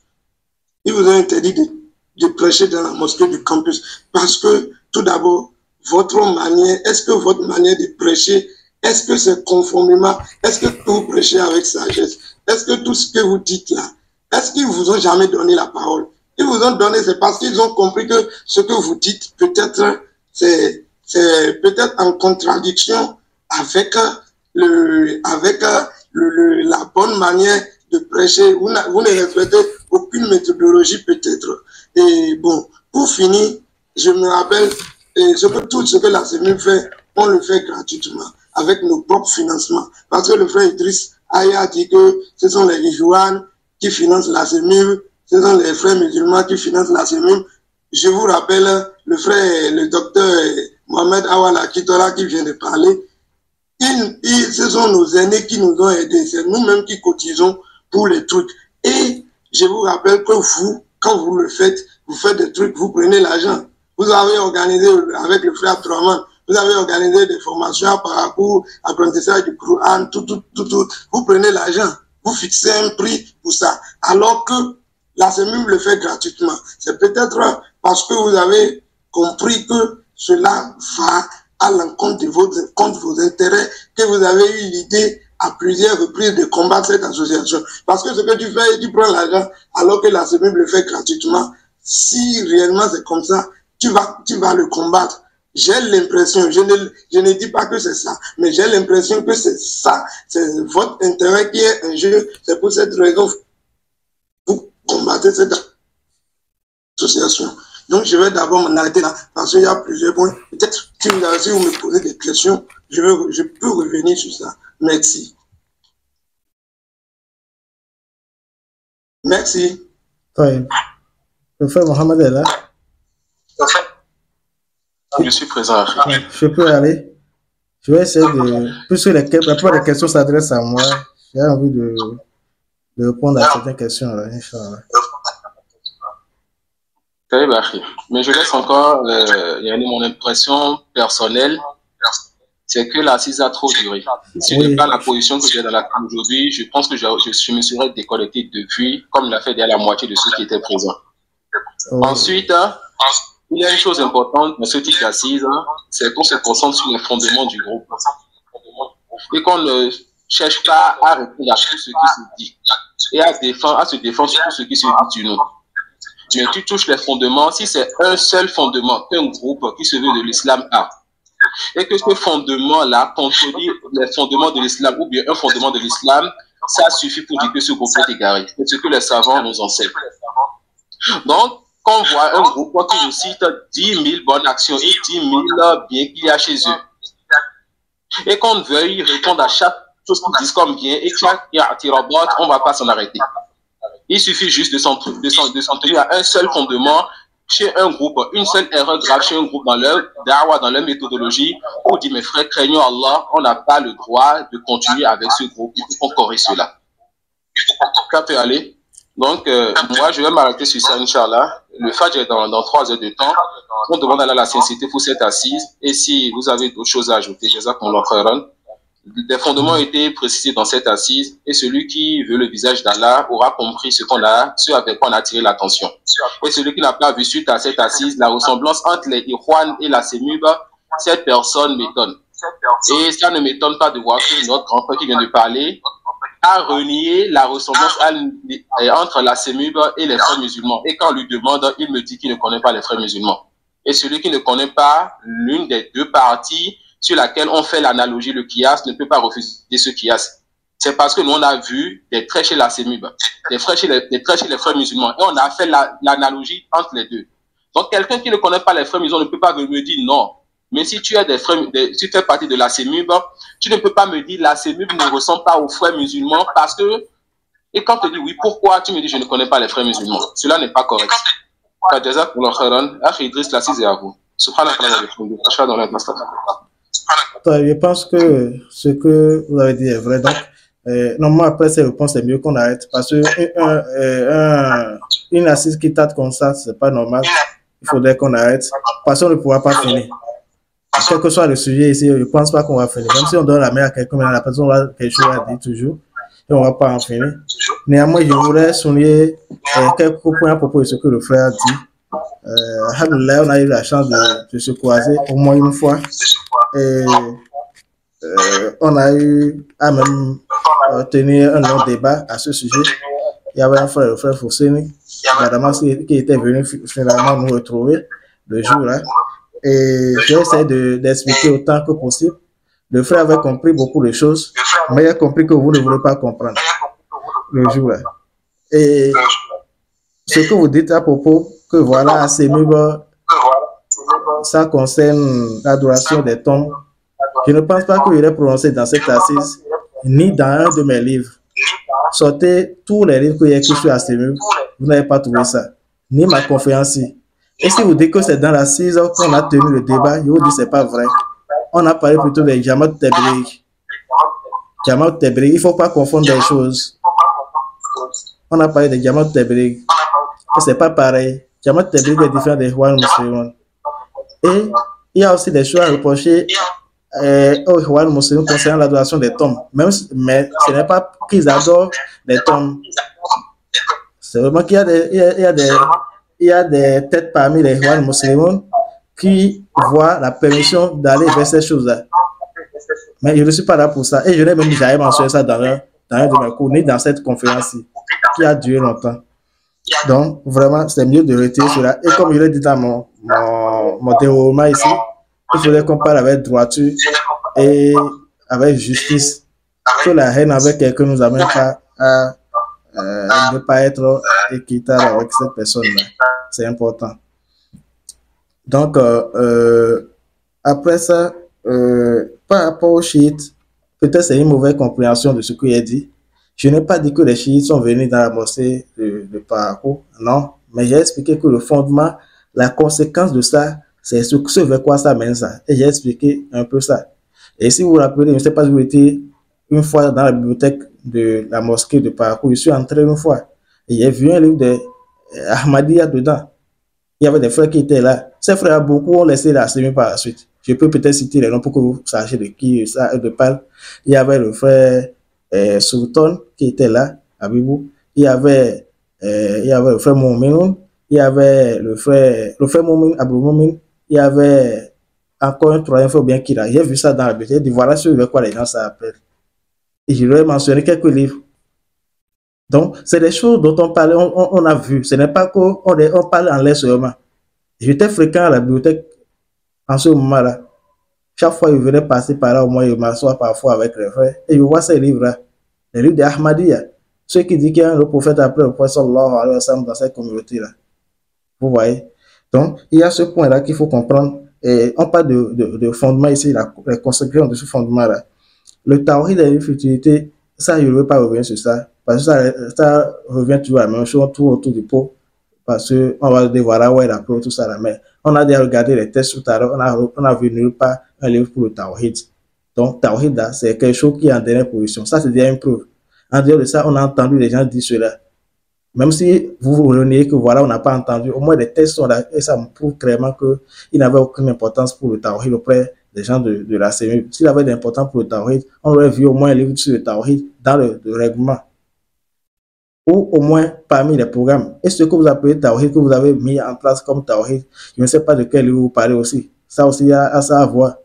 Ils vous ont interdit de prêcher dans la mosquée du campus parce que, tout d'abord, votre manière, est-ce que votre manière de prêcher, est-ce que c'est conformément, est-ce que vous prêchez avec sagesse, est-ce que tout ce que vous dites là, est-ce qu'ils vous ont jamais donné la parole? Ils vous ont donné, c'est parce qu'ils ont compris que ce que vous dites, peut-être, c'est peut-être en contradiction avec la bonne manière de prêcher. Vous ne respectez aucune méthodologie peut-être. Et bon, pour finir, je me rappelle tout ce que la Semib fait, on le fait gratuitement, avec nos propres financements. Parce que le frère Idriss a dit que ce sont les Rijouanes qui financent la Semib, ce sont les frères musulmans qui financent la Semib. Je vous rappelle le frère, le docteur Mohamed Awala Kitora qui vient de parler. Ce sont nos aînés qui nous ont aidés. C'est nous-mêmes qui cotisons pour les trucs. Et je vous rappelle que vous, quand vous le faites, vous faites des trucs, vous prenez l'argent. Vous avez organisé avec le frère Abdourahmane, vous avez organisé des formations à Parakou, apprentissage du Coran, tout. Vous prenez l'argent, vous fixez un prix pour ça. Alors que la Semib le fait gratuitement. C'est peut-être parce que vous avez compris que cela va à l'encontre de vos intérêts que vous avez eu l'idée à plusieurs reprises de combattre cette association. Parce que ce que tu fais, tu prends l'argent alors que la Semib le fait gratuitement. Si réellement c'est comme ça, tu vas le combattre. J'ai l'impression, je ne dis pas que c'est ça, mais j'ai l'impression que c'est ça, c'est votre intérêt qui est en jeu. C'est pour cette raison que vous combattez cette association. Donc, je vais d'abord m'en arrêter là, parce qu'il y a plusieurs points. Peut-être, si vous me posez des questions, je peux revenir sur ça. Merci. Merci. Oui. Le frère Mohamed est là. Je suis présent. Je peux aller. Je vais essayer de... Puisque la plupart des questions s'adressent à moi, j'ai envie de répondre à certaines questions. Là, Inch'Allah. Mais je laisse encore mon impression personnelle, c'est que l'assise a trop duré. Si je pas la position que j'ai dans la CAM aujourd'hui, je pense que je me serais déconnecté depuis, comme l'a fait déjà la moitié de ceux qui étaient présents. Ensuite, il y a une chose importante dans ce type d'assise, c'est qu'on se concentre sur les fondements du groupe et qu'on ne cherche pas à répondre à tout ce qui se dit et à se défendre sur tout ce qui se dit du nous. Mais tu touches les fondements, si c'est un seul fondement qu'un groupe qui se veut de l'islam a, et que ce fondement-là contredit les fondements de l'islam ou bien un fondement de l'islam, ça suffit pour dire que ce groupe est égaré. C'est ce que les savants nous enseignent. Donc, quand on voit un groupe qui nous cite 10 000 bonnes actions et 10 000 biens qu'il y a chez eux, et qu'on veuille répondre à chaque chose qu'ils disent comme bien, et chaque tirabot, on ne va pas s'en arrêter. Il suffit juste de s'en tenir à un seul fondement chez un groupe, une seule erreur grave chez un groupe dans leur dawa, dans leur méthodologie, où on dit, mes frères, craignons Allah, on n'a pas le droit de continuer avec ce groupe, il faut qu'on corrige cela. Ça peut aller. Donc, moi, je vais m'arrêter sur ça, Inch'Allah. Le Fajr est dans 3 heures de temps. On demande à la sincérité pour cette assise. Et si vous avez d'autres choses à ajouter, Jazakumullah khairan. des fondements ont été précisés dans cette assise et celui qui veut le visage d'Allah aura compris ce avec quoi on a attiré l'attention. Et celui qui n'a pas vu suite à cette assise, la ressemblance entre les Ikhwan et la Semub, cette personne m'étonne. Et ça ne m'étonne pas de voir que notre grand frère qui vient de parler a renié la ressemblance entre la Semub et les frères musulmans. Et quand on lui demande, il me dit qu'il ne connaît pas les frères musulmans. Et celui qui ne connaît pas l'une des deux parties sur laquelle on fait l'analogie, le qiyas, ne peut pas refuser ce qiyas. C'est parce que nous, on a vu des traits chez la Semub, des traits chez les frères musulmans, et on a fait l'analogie entre les deux. Donc, quelqu'un qui ne connaît pas les frères musulmans ne peut pas me dire non. Mais si tu as si tu fais partie de la Semub, tu ne peux pas me dire la Semub ne ressemble pas aux frères musulmans parce que, et quand tu dis oui, pourquoi tu me dis je ne connais pas les frères musulmans? Cela n'est pas correct. Idriss, la c'est à vous. Je pense que ce que vous avez dit est vrai. Donc, normalement, après ces réponses, c'est mieux qu'on arrête. Parce que une assise qui tâte comme ça, c'est pas normal. Il faudrait qu'on arrête. Parce qu'on ne pourra pas finir. Quel que soit le sujet ici, je ne pense pas qu'on va finir. Même si on donne la main à quelqu'un, la personne aura quelque chose à dire toujours. Et on ne va pas en finir. Néanmoins, je voudrais souligner quelques points à propos de ce que le frère a dit. Alhamdoulilah, on a eu la chance de se croiser au moins une fois. Et on a eu à même tenir un long débat à ce sujet. Il y avait un frère, le frère Fousseni, qui était venu finalement nous retrouver le jour-là. Et j'ai essayé d'expliquer autant que possible. Le frère avait compris beaucoup de choses, mais il a compris que vous ne voulez pas comprendre le jour-là. Et ce que vous dites à propos, que voilà, c'est mieux, ça concerne l'adoration des tombes. Je ne pense pas qu'il est prononcé dans cette assise, ni dans un de mes livres. Sortez tous les livres qu'il y a écrits sur Assemieux, vous n'avez pas trouvé ça, ni ma conférence. Et si vous dites que c'est dans l'assise qu'on a tenu le débat, je vous dis que ce n'est pas vrai. On a parlé plutôt de Jamaat Tabligh. Jamaat Tabligh, il ne faut pas confondre les choses. On a parlé de Jamaat Tabligh. Ce n'est pas pareil. Jamaat Tabligh est différent des Ikhwan musulmans. Et il y a aussi des choses à reprocher aux Ikhwan musulmans concernant l'adoration des tombes. Mais ce n'est pas qu'ils adorent les tombes. C'est vraiment qu'il y a des têtes parmi les Ikhwan musulmans qui voient la permission d'aller vers ces choses-là. Mais je ne suis pas là pour ça. Et je n'ai même jamais mentionné ça dans un de mes cours, ni dans cette conférence-ci, qui a duré longtemps. Donc, vraiment, c'est mieux de retirer cela. Et comme je l'ai dit dans mon déroulement ici, il faudrait qu'on parle avec droiture et avec justice. Que la haine avec quelqu'un nous amène pas à ne pas être équitable avec cette personne-là. C'est important. Donc, après ça, par rapport aux chiites, peut-être c'est une mauvaise compréhension de ce qu'il a dit. Je n'ai pas dit que les chiites sont venus dans la mosquée de Parakou, non, mais j'ai expliqué que le fondement, la conséquence de ça, c'est ce vers quoi ça mène ça. Et j'ai expliqué un peu ça. Et si vous vous rappelez, je ne sais pas si vous étiez une fois dans la bibliothèque de la mosquée de Parakou, je suis entré une fois, et j'ai vu un livre d'Ahmadiyya dedans. Il y avait des frères qui étaient là. Ces frères, beaucoup ont laissé la sémie par la suite. Je peux peut-être citer les noms pour que vous sachiez de qui ça parle. Il y avait le frère Sultan qui était là, à Bibou. Il y avait le frère Mouminoun. Il y avait le frère Moumin, Abou Moumin. Il y avait encore un troisième frère bien Kira. J'ai vu ça dans la bibliothèque. J'ai dit voilà sur quoi les gens s'appellent. Et je leur ai mentionné quelques livres. Donc, c'est des choses dont on parlait, on a vu. Ce n'est pas qu'on parle en l'air seulement. J'étais fréquent à la bibliothèque en ce moment-là. Chaque fois, je venais passer par là, au moins, je m'assois parfois avec les frères. Et je vois ces livres-là. Les livres d'Ahmadiyya. Ceux qui disent qu'il y a un prophète après le prophète sallallahu alayhi wa sallam dans cette communauté-là. Vous voyez? Donc, il y a ce point-là qu'il faut comprendre. Et on parle de fondement ici, la conséquence de ce fondement-là. Le tawhid et la futilité, ça, je ne veux pas revenir sur ça. Parce que ça revient toujours à la même chose, tout autour du pot. Parce qu'on va devoir là où il a pris tout ça là. Mais on a déjà regardé les tests tout à l'heure, on a vu nulle part un livre pour le tawhid. Donc, tawhid là, c'est quelque chose qui est en dernière position. Ça, c'est déjà une preuve. En dehors de ça, on a entendu les gens dire cela. Même si vous reniez que voilà, on n'a pas entendu, au moins les tests sont là et ça me prouve clairement qu'ils n'avaient aucune importance pour le tawhid auprès des gens de la CEMU. S'il avait d'important pour le Tawhid, on aurait vu au moins un livre sur le Tawhid dans le règlement. Ou au moins parmi les programmes. Et ce que vous appelez Tawhid, que vous avez mis en place comme Tawhid, je ne sais pas de quel livre vous parlez aussi. Ça aussi, il y a ça à voir.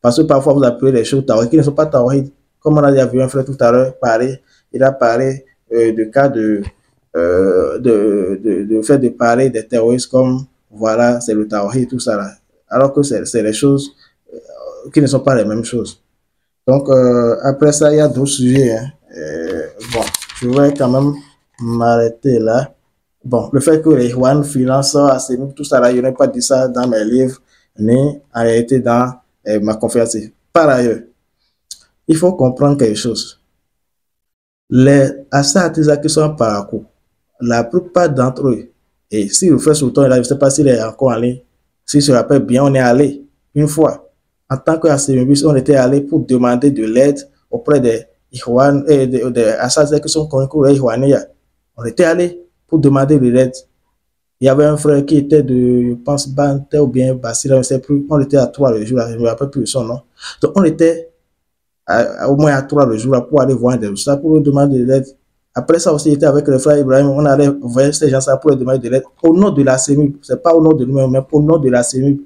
Parce que parfois, vous appelez les choses Tawhid qui ne sont pas Tawhid. Comme on a déjà vu un frère tout à l'heure parler, il a parlé de cas de fait de parler des terroristes comme, voilà, c'est le Tawhid, tout ça là. Alors que c'est les choses qui ne sont pas les mêmes choses. Donc, après ça, il y a d'autres sujets. Hein. Bon, je vais quand même m'arrêter là. Bon, le fait que les Ikhwan financent tout ça là, je n'ai pas dit ça dans mes livres, ni en réalité dans ma conférence. Par ailleurs, il faut comprendre quelque chose. Les Assatiza qui sont par parcours, la plupart d'entre eux, et si le frère Sultan est là, je ne sais pas s'il est encore en ligne, si je me rappelle bien, on est allé une fois. En tant qu'ACMBus, on était allé pour demander de l'aide auprès des Ikhwan et des Assatiza qui sont connus comme les Ikhwaniya. On était allé pour demander de l'aide. Il y avait un frère qui était de, je pense, Bante ou bien Basila, je ne sais plus. On était à 3 le jour, je ne me rappelle plus son nom. Donc, on était au moins à 3 le jour pour aller voir des gens, pour leur demander de l'aide. Après ça aussi, j'étais avec le frère Ibrahim, on allait voir ces gens-là pour leur demander de l'aide au nom de la CEMU. Ce n'est pas au nom de nous-mêmes, mais au nom de la CEMU.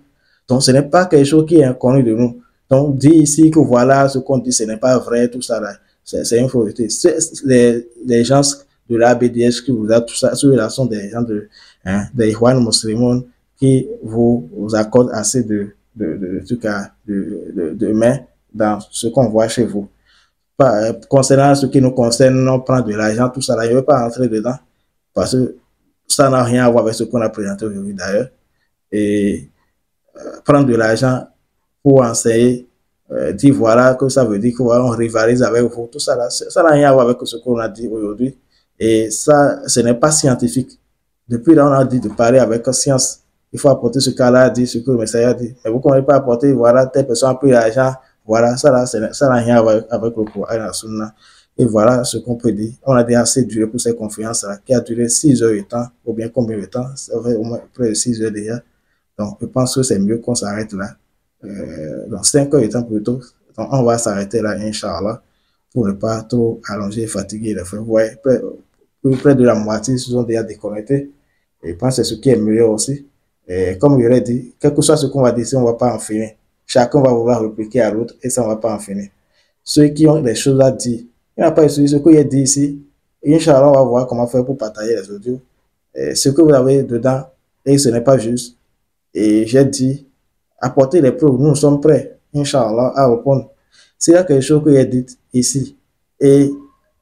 Donc, ce n'est pas quelque chose qui est inconnu de nous. Donc, dire ici que voilà, ce qu'on dit, ce n'est pas vrai, tout ça là, c'est une fausseté. Les gens de la BDS qui vous a tout ça, ceux-là sont des gens des Ikhwan musulmans qui vous accordent assez de main dans ce qu'on voit chez vous. Concernant ce qui nous concerne, on prend de l'argent, tout ça là, je ne veux pas rentrer dedans parce que ça n'a rien à voir avec ce qu'on a présenté aujourd'hui d'ailleurs. Et prendre de l'argent pour enseigner, dire voilà que ça veut dire qu'on rivalise avec vous, tout ça là, ça n'a rien à voir avec ce qu'on a dit aujourd'hui. Et ça, ce n'est pas scientifique. Depuis là, on a dit de parler avec science. Il faut apporter ce cas-là, dire ce que le Messiah a dit. Mais vous ne pouvez pas apporter, voilà, telle personne a pris l'argent, voilà, ça là, ça n'a rien à voir avec le Coran et la Sunna. Et voilà ce qu'on peut dire. On a déjà assez duré pour cette conférence-là, qui a duré 6 heures de temps, ou bien combien de temps? Ça fait au moins près de 6 heures déjà. Donc, je pense que c'est mieux qu'on s'arrête là. Donc, 5 heures de temps plutôt. Donc, on va s'arrêter là, Inch'Allah, pour ne pas trop allonger et fatiguer les frères. Ouais, près de la moitié se sont déjà déconnectés. Et je pense que c'est ce qui est meilleur aussi. Et comme je l'ai dit, quel que soit ce qu'on va dire, on ne va pas en finir. Chacun va vouloir répliquer à l'autre et ça ne va pas en finir. Ceux qui ont des choses à dire, il n'y a pas de souci. Ce que j'ai dit ici, Inch'Allah, on va voir comment faire pour partager les audios. Et ce que vous avez dedans, et ce n'est pas juste. Et j'ai dit, apportez les preuves, nous sommes prêts, Inch'Allah, à répondre. S'il y a quelque chose que j'ai dit ici, et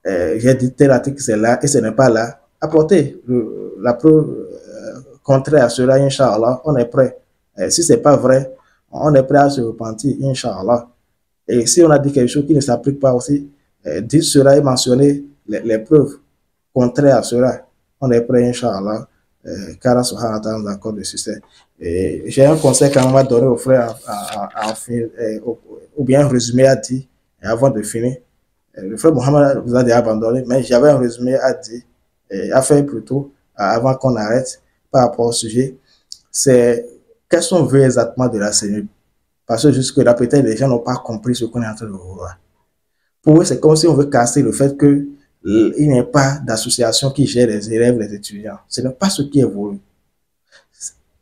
j'ai dit tel article c'est là, et ce n'est pas là, apportez la preuve contraire à cela, Inch'Allah, on est prêt. Si ce n'est pas vrai, on est prêt à se repentir, Inch'Allah. Et si on a dit quelque chose qui ne s'applique pas aussi, dites cela et mentionnez les preuves contraires à cela. On est prêt, Inch'Allah, car Allah subhanahu wa ta'ala nous accorde le succès. J'ai un conseil quand même à donner aux frères ou bien un résumé à dire avant de finir. Le frère Mohamed vous a déjà abandonné, mais j'avais un résumé à dire, à faire plutôt, avant qu'on arrête par rapport au sujet. C'est qu'est-ce qu'on veut exactement de la CENU? Parce que jusque-là, peut-être les gens n'ont pas compris ce qu'on est en train de voir. Pour eux, c'est comme si on veut casser le fait qu'il n'y ait pas d'association qui gère les élèves, les étudiants. Ce n'est pas ce qui est voulu.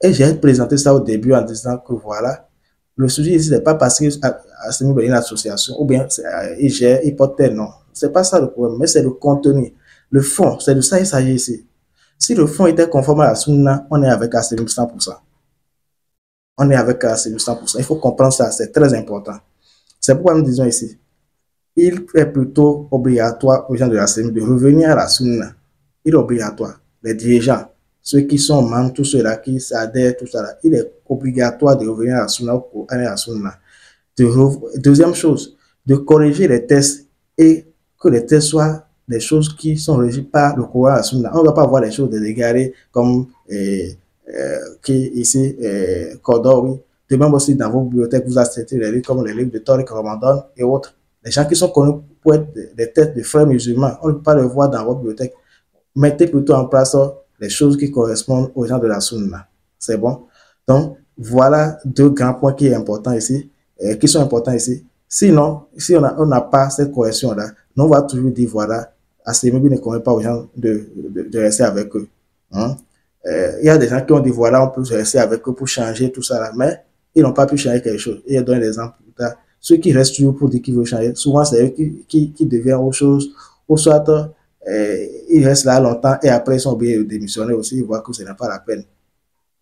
Et j'ai présenté ça au début en disant que voilà, le sujet ici, ce n'est pas parce que c'est une association ou bien il gère, il porte tel nom. Ce n'est pas ça le problème, mais c'est le contenu. Le fond, c'est de ça qu'il s'agit ici. Si le fond était conforme à la Sunna, on est avec ACM 100%. On est avec ACM 100%. Il faut comprendre ça, c'est très important. C'est pourquoi nous disons ici, il est plutôt obligatoire aux gens de la CEMU de revenir à la Sunna. Il est obligatoire. Les dirigeants, ceux qui sont membres, tous ceux-là qui s'adhèrent, tout ça là, il est obligatoire de revenir à la Sunna. Deuxième chose, de corriger les tests et que les tests soient des choses qui sont régies par le Coran et la Sunna. On ne va pas voir les choses déléguées comme qui ici, Cordovi. De même aussi dans vos bibliothèques, vous acceptez les livres comme les livres de Tariq Ramadan et autres. Les gens qui sont connus pour être des têtes de frères musulmans, on ne peut pas les voir dans votre bibliothèque. Mettez plutôt en place les choses qui correspondent aux gens de la Sunna. C'est bon? Donc, voilà deux grands points qui sont importants ici. qui sont importants ici. Sinon, si on n'a pas cette correction-là, on va toujours dire, voilà, ACMUB ne convient pas aux gens de rester avec eux. Hein? Il y a des gens qui ont dit, voilà, on peut rester avec eux pour changer tout ça, là, mais ils n'ont pas pu changer quelque chose. Et je donne l'exemple plus tard. Ceux qui restent toujours pour dire qu'ils veulent changer, souvent c'est eux qui deviennent autre chose, ou soit ils restent là longtemps et après ils sont obligés de démissionner aussi, ils voient que ce n'est pas la peine.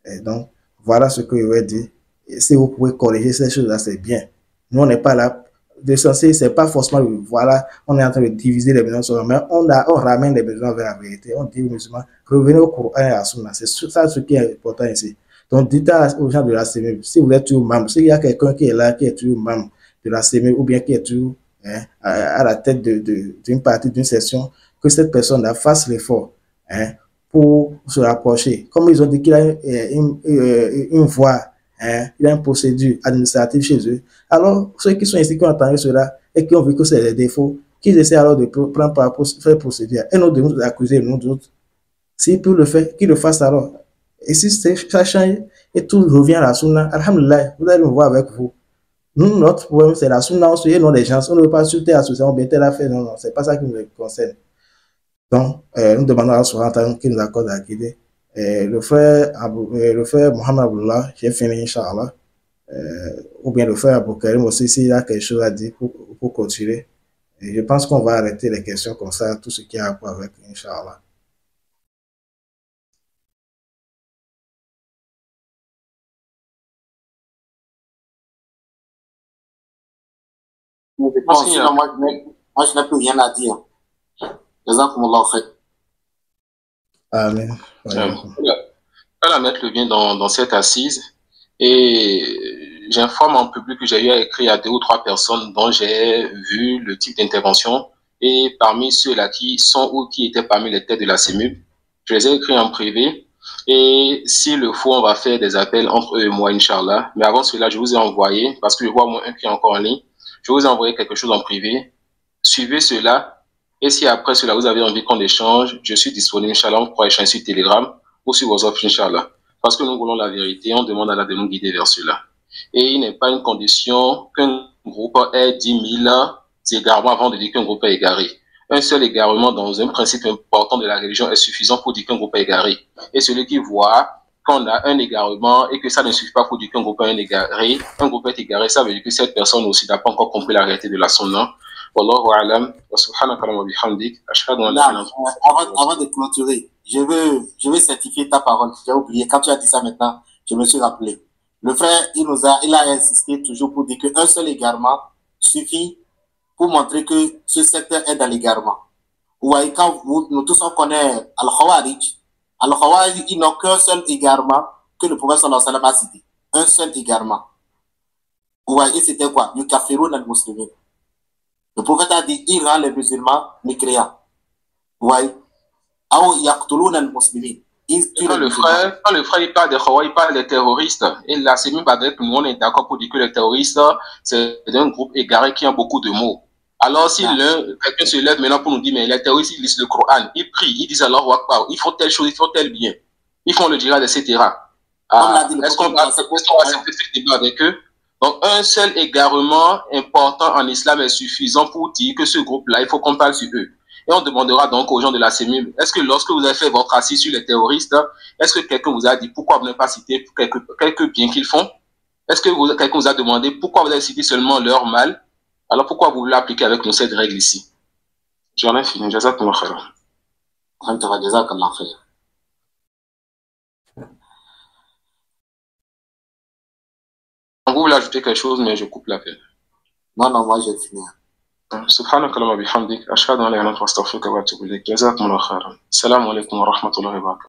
Et donc, voilà ce que je vais dire. Et si vous pouvez corriger ces choses-là, c'est bien. Nous, on n'est pas là. C'est pas forcément, voilà, on est en train de diviser les besoins, mais on ramène les besoins vers la vérité. On dit aux musulmans, revenez au Coran et à la Sunna. C'est ça ce qui est important ici. Donc, dites aux gens de la CMU, si vous êtes toujours membre, s'il y a quelqu'un qui est là, qui est toujours membre de la CMU, ou bien qui est toujours à la tête d'une partie, d'une session, que cette personne-là fasse l'effort pour se rapprocher. Comme ils ont dit qu'il a une voie, il a une procédure administrative chez eux. Alors, ceux qui sont ici, qui ont entendu cela et qui ont vu que c'est des défauts, qu'ils essaient alors de prendre par faire procédure. Et nous devons nous accuser, nous autres. S'ils peuvent le faire, qu'ils le fassent alors. Et si ça change et tout revient à la sunna, alhamdulillah, vous allez me voir avec vous. Nous, notre problème, c'est la sunna, on se dit non les gens, on ne veut pas soutenir l'association, bien tel affaire, non, c'est pas ça qui nous concerne. Donc, nous demandons à Allah qui nous accorde la guider. Le frère Mohamed Abdullah, j'ai fini, Inch'Allah. Ou bien le frère Abou Karim aussi, s'il a quelque chose à dire pour continuer. Et je pense qu'on va arrêter les questions comme ça, tout ce qui a à voir avec, Inch'Allah. Moi, je n'ai plus rien à dire. Jazakumullah khair. Amen. Voilà, mettre le bien dans cette assise. Et j'informe en public que j'ai eu à écrire à 2 ou 3 personnes dont j'ai vu le type d'intervention. Et parmi ceux-là qui sont ou qui étaient parmi les têtes de la CEMUB, je les ai écrits en privé. Et s'il le faut, on va faire des appels entre eux et moi, Inch'Allah. Mais avant cela, je vous ai envoyé, parce que je vois moins un qui est encore en ligne, je vous ai envoyé quelque chose en privé. Suivez cela. Et si après cela, vous avez envie qu'on échange, je suis disponible, Inch'Allah, on pourra échanger sur Telegram ou sur WhatsApp, Inch'Allah. Parce que nous voulons la vérité, on demande à Allah de nous guider vers cela. Et il n'est pas une condition qu'un groupe ait 10 000 égarements avant de dire qu'un groupe est égaré. Un seul égarement dans un principe important de la religion est suffisant pour dire qu'un groupe est égaré. Et celui qui voit qu'on a un égarement et que ça ne suffit pas pour dire qu'un groupe est égaré, ça veut dire que cette personne aussi n'a pas encore compris la réalité de la sunna. Wallahu a'lam wa subhanaka wa bihamdik ashhadu an la ilaha illa anta. Avant de clôturer, je veux certifier ta parole. J'ai oublié. Quand tu as dit ça maintenant, je me suis rappelé. Le frère, il a insisté toujours pour dire qu'un seul égarement suffit pour montrer que ce secteur est dans l'égarement. Vous voyez, quand nous tous on connaît Al-Khawarij, ils n'ont qu'un seul égarement que le prophète sallallahu alayhi wa sallam a cité. Un seul égarement. Vous voyez, c'était quoi? Yukafiroun al-Muslimin. Le prophète a dit, il rend les musulmans mécréants. Vous voyez? Quand le frère il parle des Khawa, il parle des terroristes. Et là, c'est même avec nous, on est d'accord pour dire que les terroristes, c'est un groupe égaré qui a beaucoup de mots. Alors, si quelqu'un se lève maintenant pour nous dire, mais les terroristes, ils lisent le Coran, ils prient, ils disent Allahu Akbar, ils font telle chose, ils font tel bien, ils font le djihad, etc. Est-ce qu'on va accepter ce débat avec eux? Donc, un seul égarement important en islam est suffisant pour dire que ce groupe-là, il faut qu'on parle sur eux. Et on demandera donc aux gens de la CEMUB, est-ce que lorsque vous avez fait votre assise sur les terroristes, est-ce que quelqu'un vous a dit pourquoi vous n'avez pas cité quelques biens qu'ils font? Est-ce que quelqu'un vous a demandé pourquoi vous avez cité seulement leur mal? Alors pourquoi vous voulez appliquer avec nous cette règle ici? J'en ai fini. Jazakallah khairan. Vous voulez ajouter quelque chose, mais je coupe l'appel. Non, moi j'ai fini. سبحانك اللهم وبحمدك أشهد أن لا إله إلا أنت أستغفرك وأتوب إليك جزاكم الله خيرا السلام عليكم ورحمة الله وبركاته